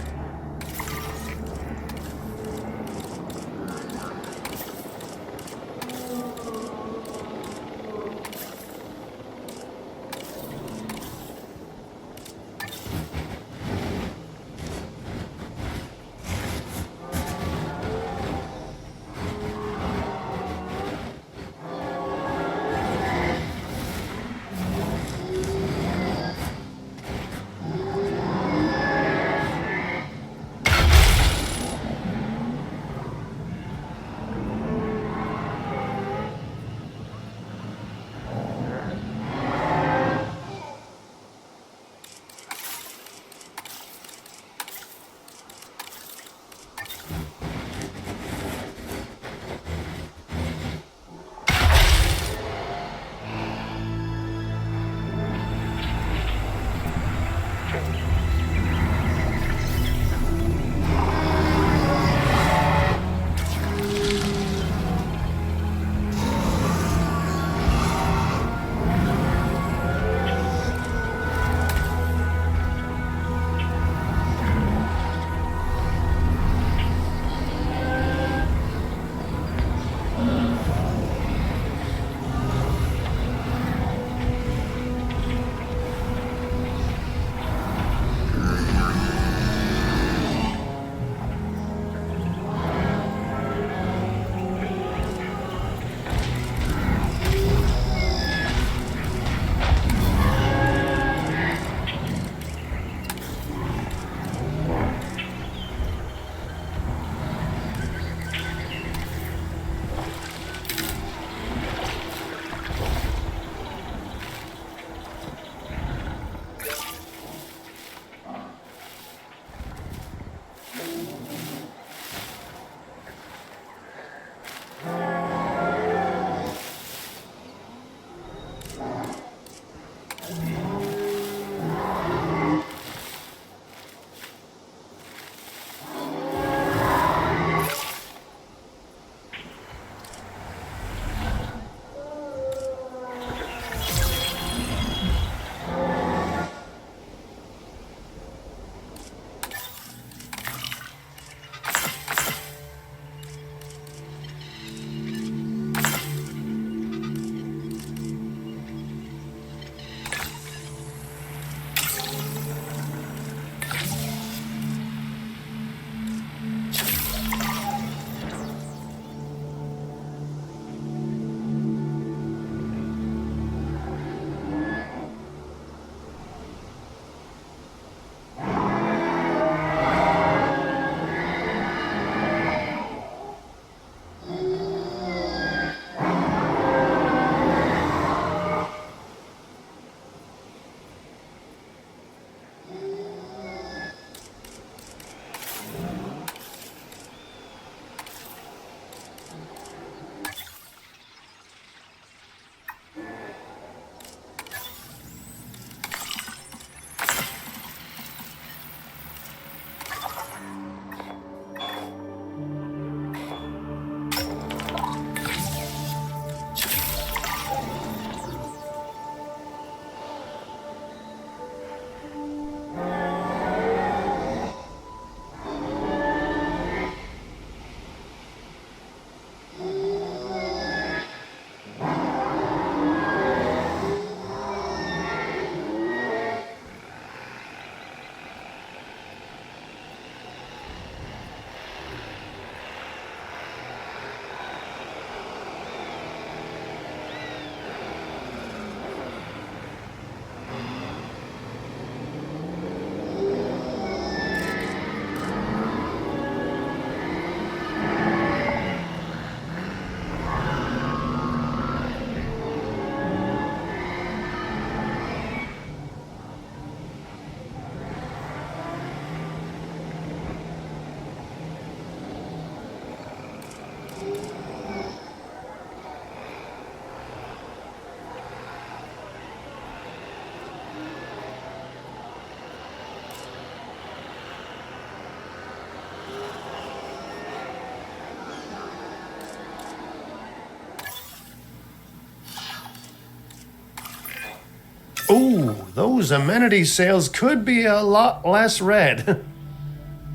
those amenity sales could be a lot less red.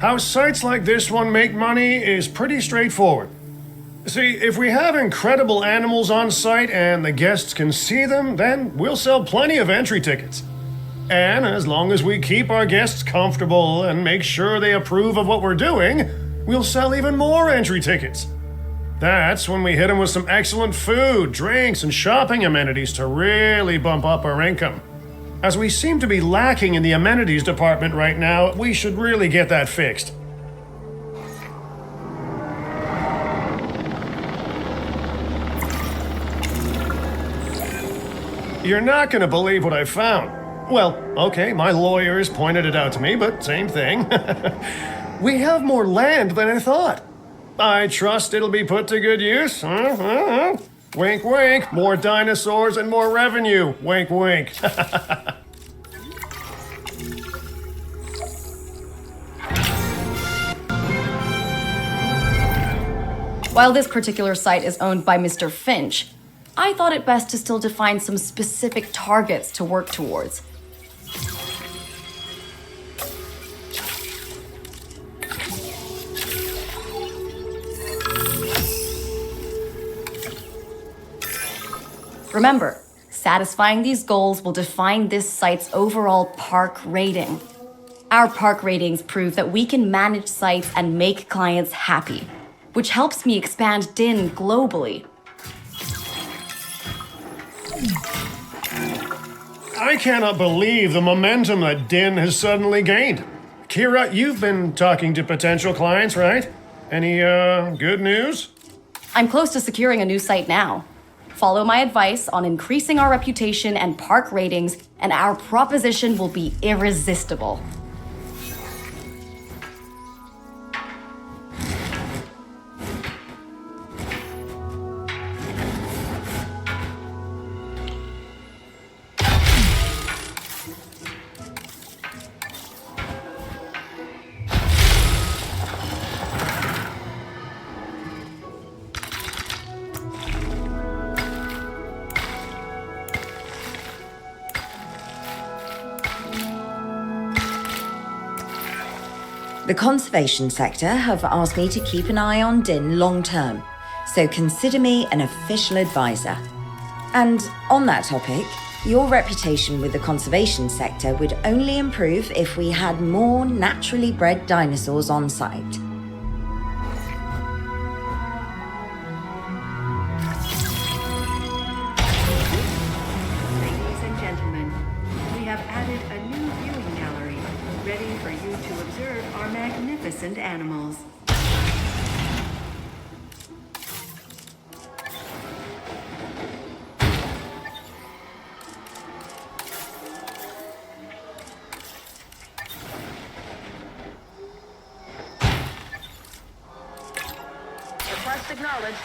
How sites like this one make money is pretty straightforward. See, if we have incredible animals on site and the guests can see them, then we'll sell plenty of entry tickets. And as long as we keep our guests comfortable and make sure they approve of what we're doing, we'll sell even more entry tickets. That's when we hit them with some excellent food, drinks, and shopping amenities to really bump up our income. As we seem to be lacking in the amenities department right now, we should really get that fixed. You're not gonna believe what I found. Well, okay, my lawyers pointed it out to me, but same thing. We have more land than I thought. I trust it'll be put to good use. Wink, wink. More dinosaurs and more revenue. Wink, wink. While this particular site is owned by Mr. Finch, I thought it best to still define some specific targets to work towards. Remember, satisfying these goals will define this site's overall park rating. Our park ratings prove that we can manage sites and make clients happy, which helps me expand DIN globally. I cannot believe the momentum that DIN has suddenly gained. Kira, you've been talking to potential clients, right? Any, good news? I'm close to securing a new site now. Follow my advice on increasing our reputation and park ratings, and our proposition will be irresistible. The conservation sector have asked me to keep an eye on DIN long term, so consider me an official advisor. And on that topic, your reputation with the conservation sector would only improve if we had more naturally bred dinosaurs on site. Ladies and gentlemen, we have added a new viewing gallery, ready for you to observe our magnificent animals. Request acknowledged.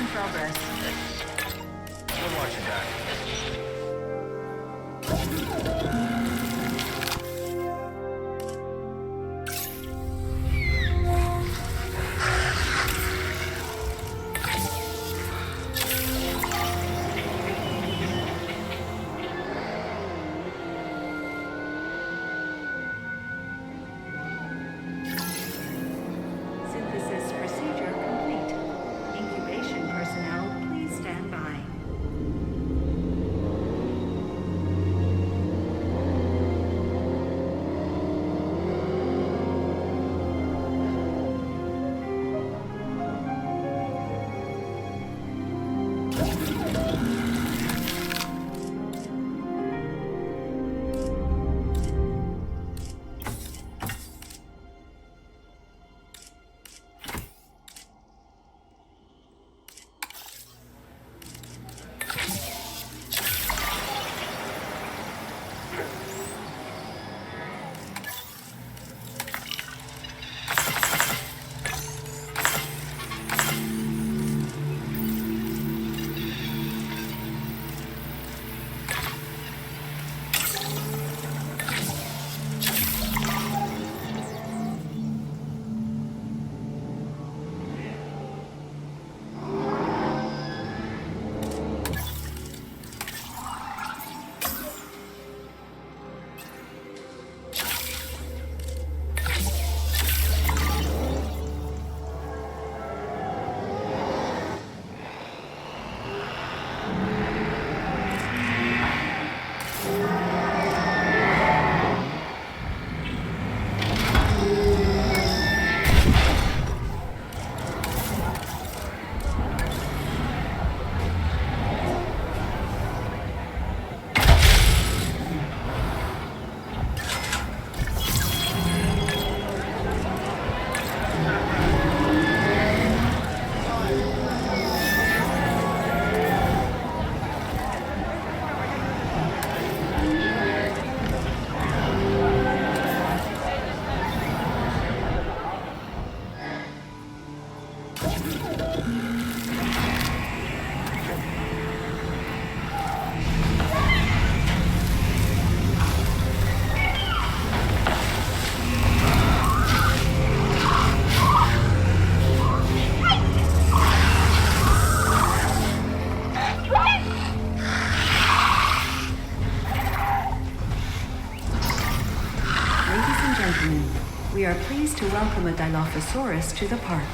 in progress. We'll watch your back. Synthesis procedure complete. Incubation personnel, please stand by. We are pleased to welcome a Dilophosaurus to the park.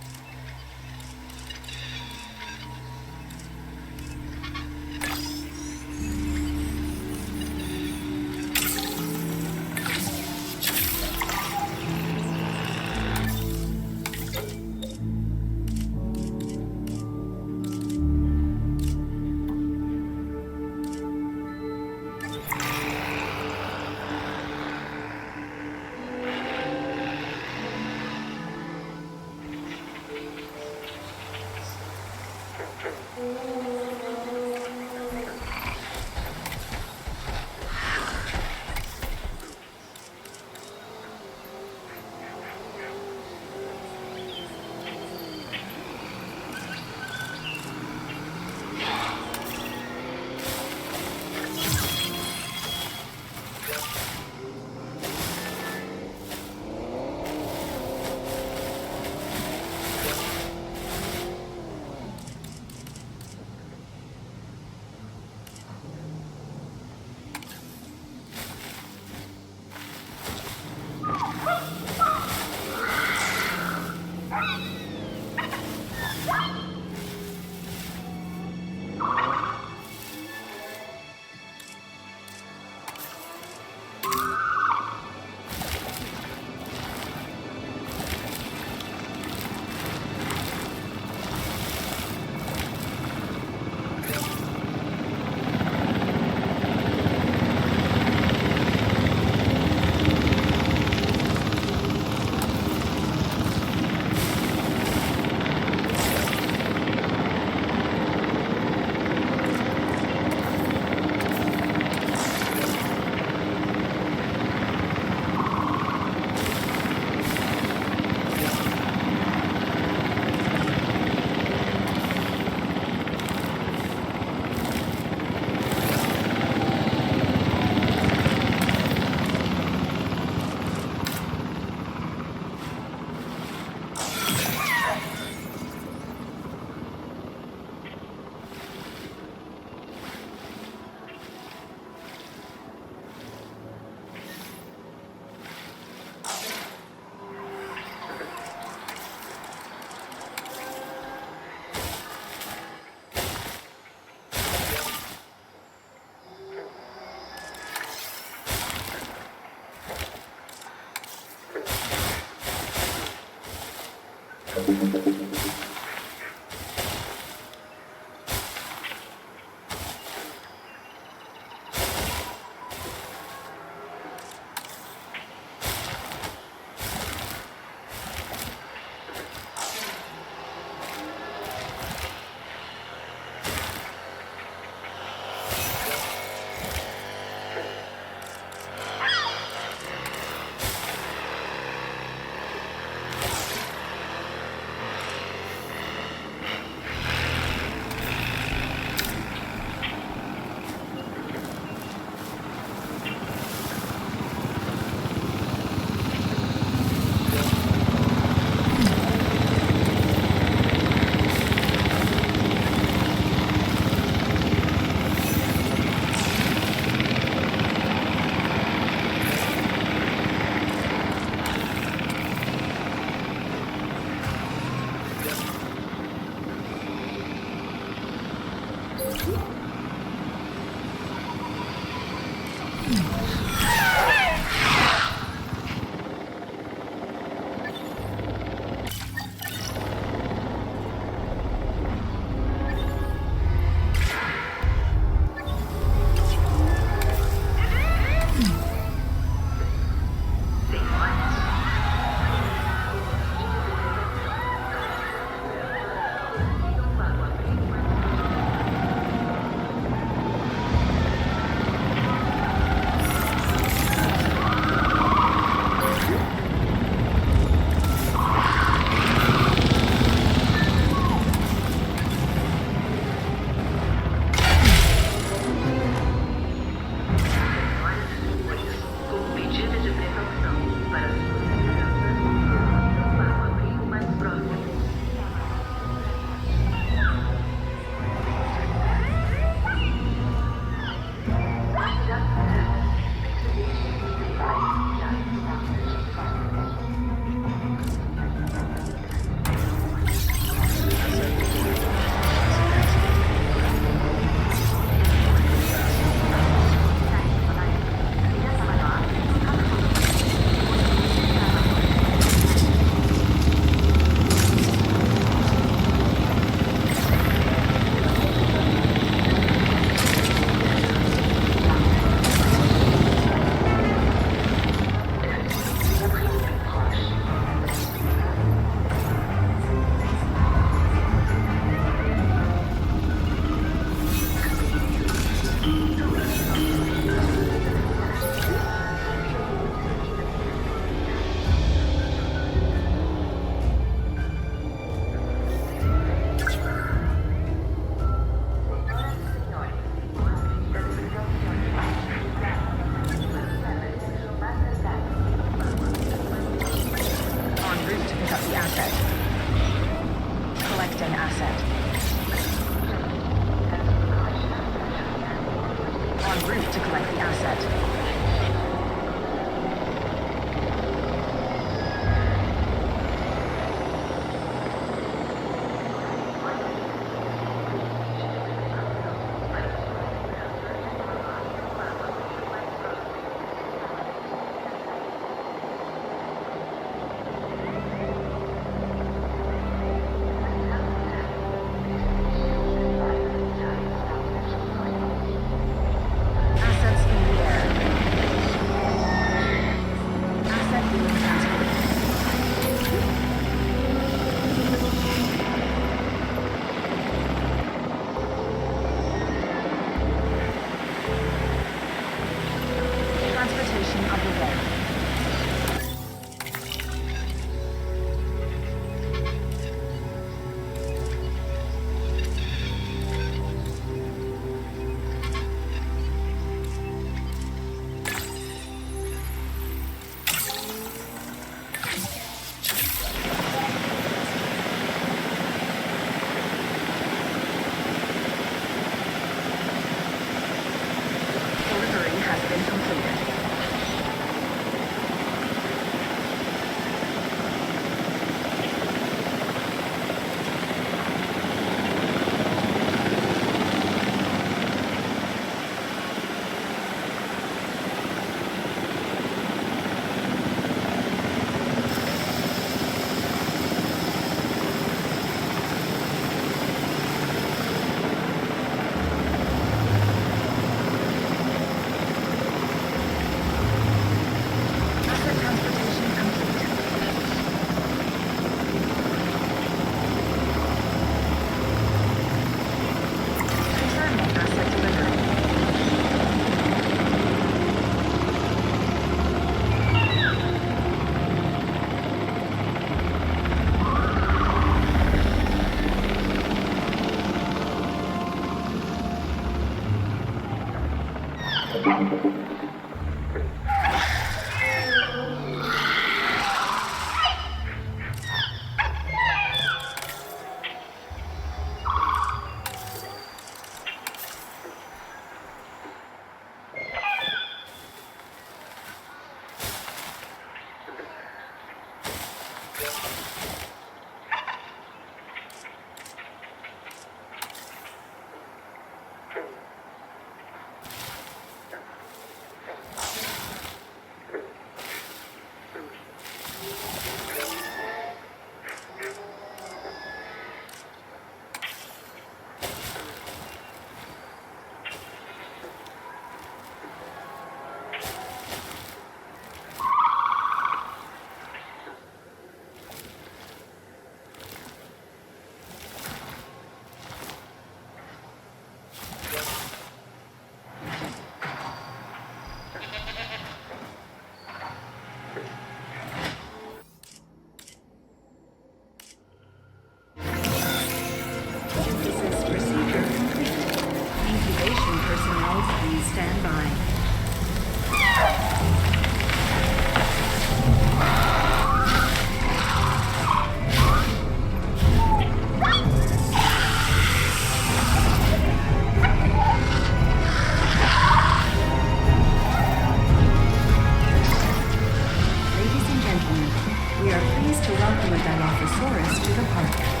to welcome a Dilophosaurus to the park.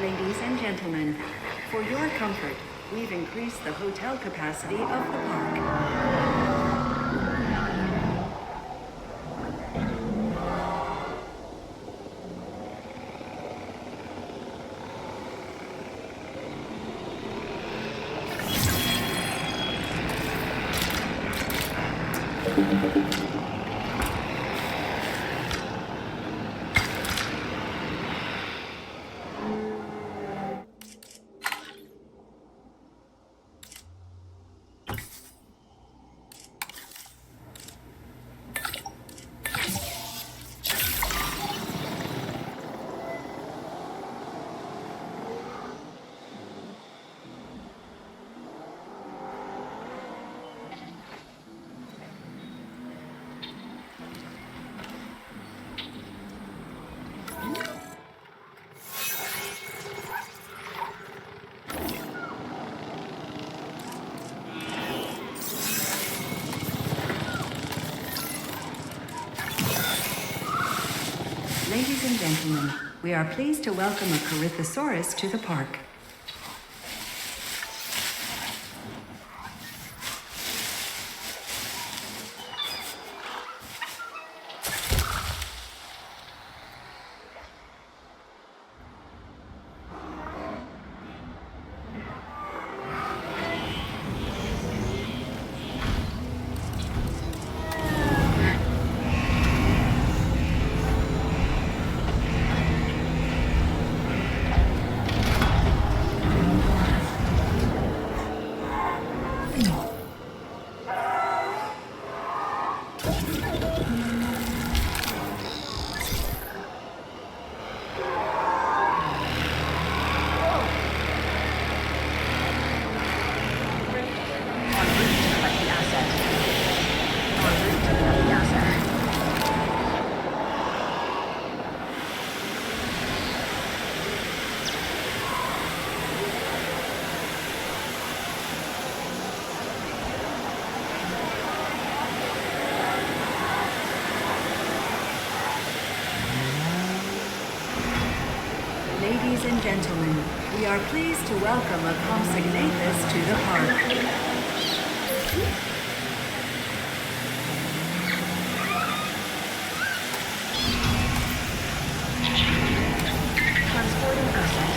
Ladies and gentlemen, for your comfort, we've increased the hotel capacity of the park. Ladies and gentlemen, we are pleased to welcome a Catastrophic to the park. Ladies and gentlemen, we are pleased to welcome a consignatus to the park. Transporting asset.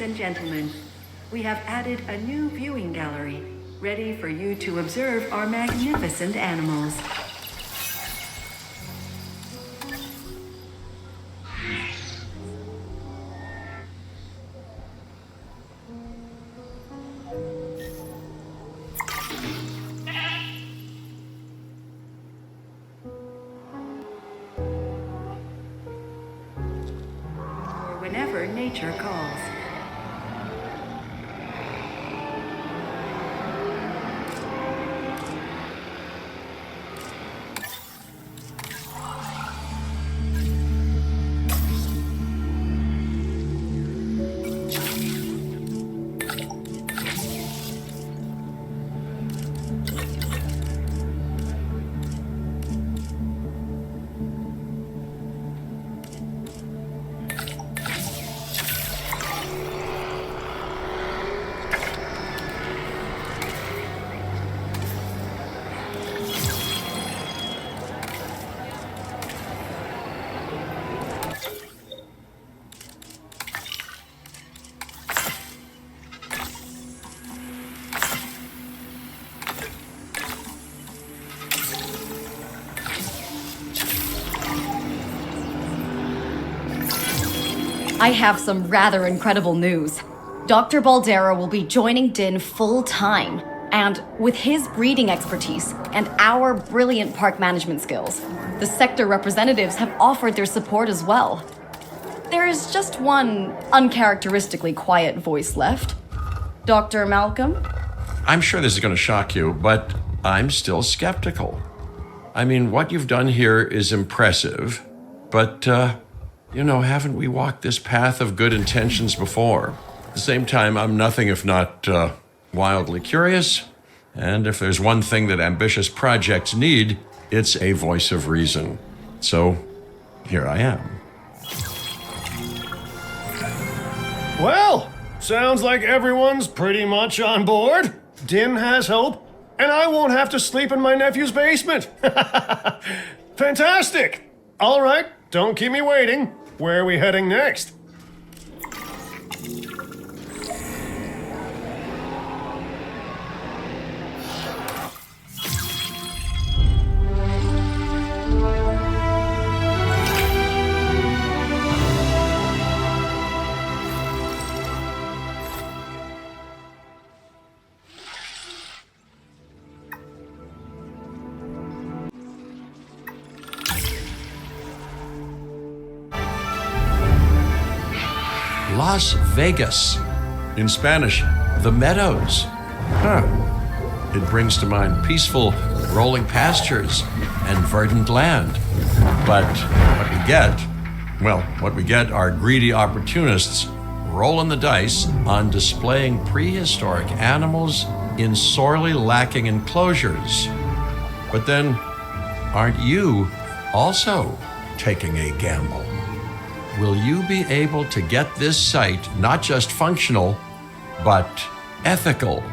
and gentlemen, we have added a new viewing gallery, ready for you to observe our magnificent animals. Whenever nature calls. I have some rather incredible news. Dr. Baldera will be joining Din full-time, and with his breeding expertise and our brilliant park management skills, the sector representatives have offered their support as well. There is just one uncharacteristically quiet voice left. Dr. Malcolm? I'm sure this is going to shock you, but I'm still skeptical. I mean, what you've done here is impressive, but, haven't we walked this path of good intentions before? At the same time, I'm nothing if not wildly curious, and if there's one thing that ambitious projects need, it's a voice of reason. So, here I am. Well, sounds like everyone's pretty much on board. Din has hope, and I won't have to sleep in my nephew's basement. Fantastic! All right, don't keep me waiting. Where are we heading next? Las Vegas. In Spanish, the Meadows. It brings to mind peaceful, rolling pastures and verdant land. But what we get are greedy opportunists rolling the dice on displaying prehistoric animals in sorely lacking enclosures. But then, aren't you also taking a gamble? Will you be able to get this site not just functional, but ethical?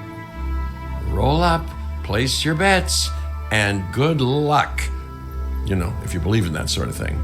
Roll up, place your bets, and good luck. If you believe in that sort of thing.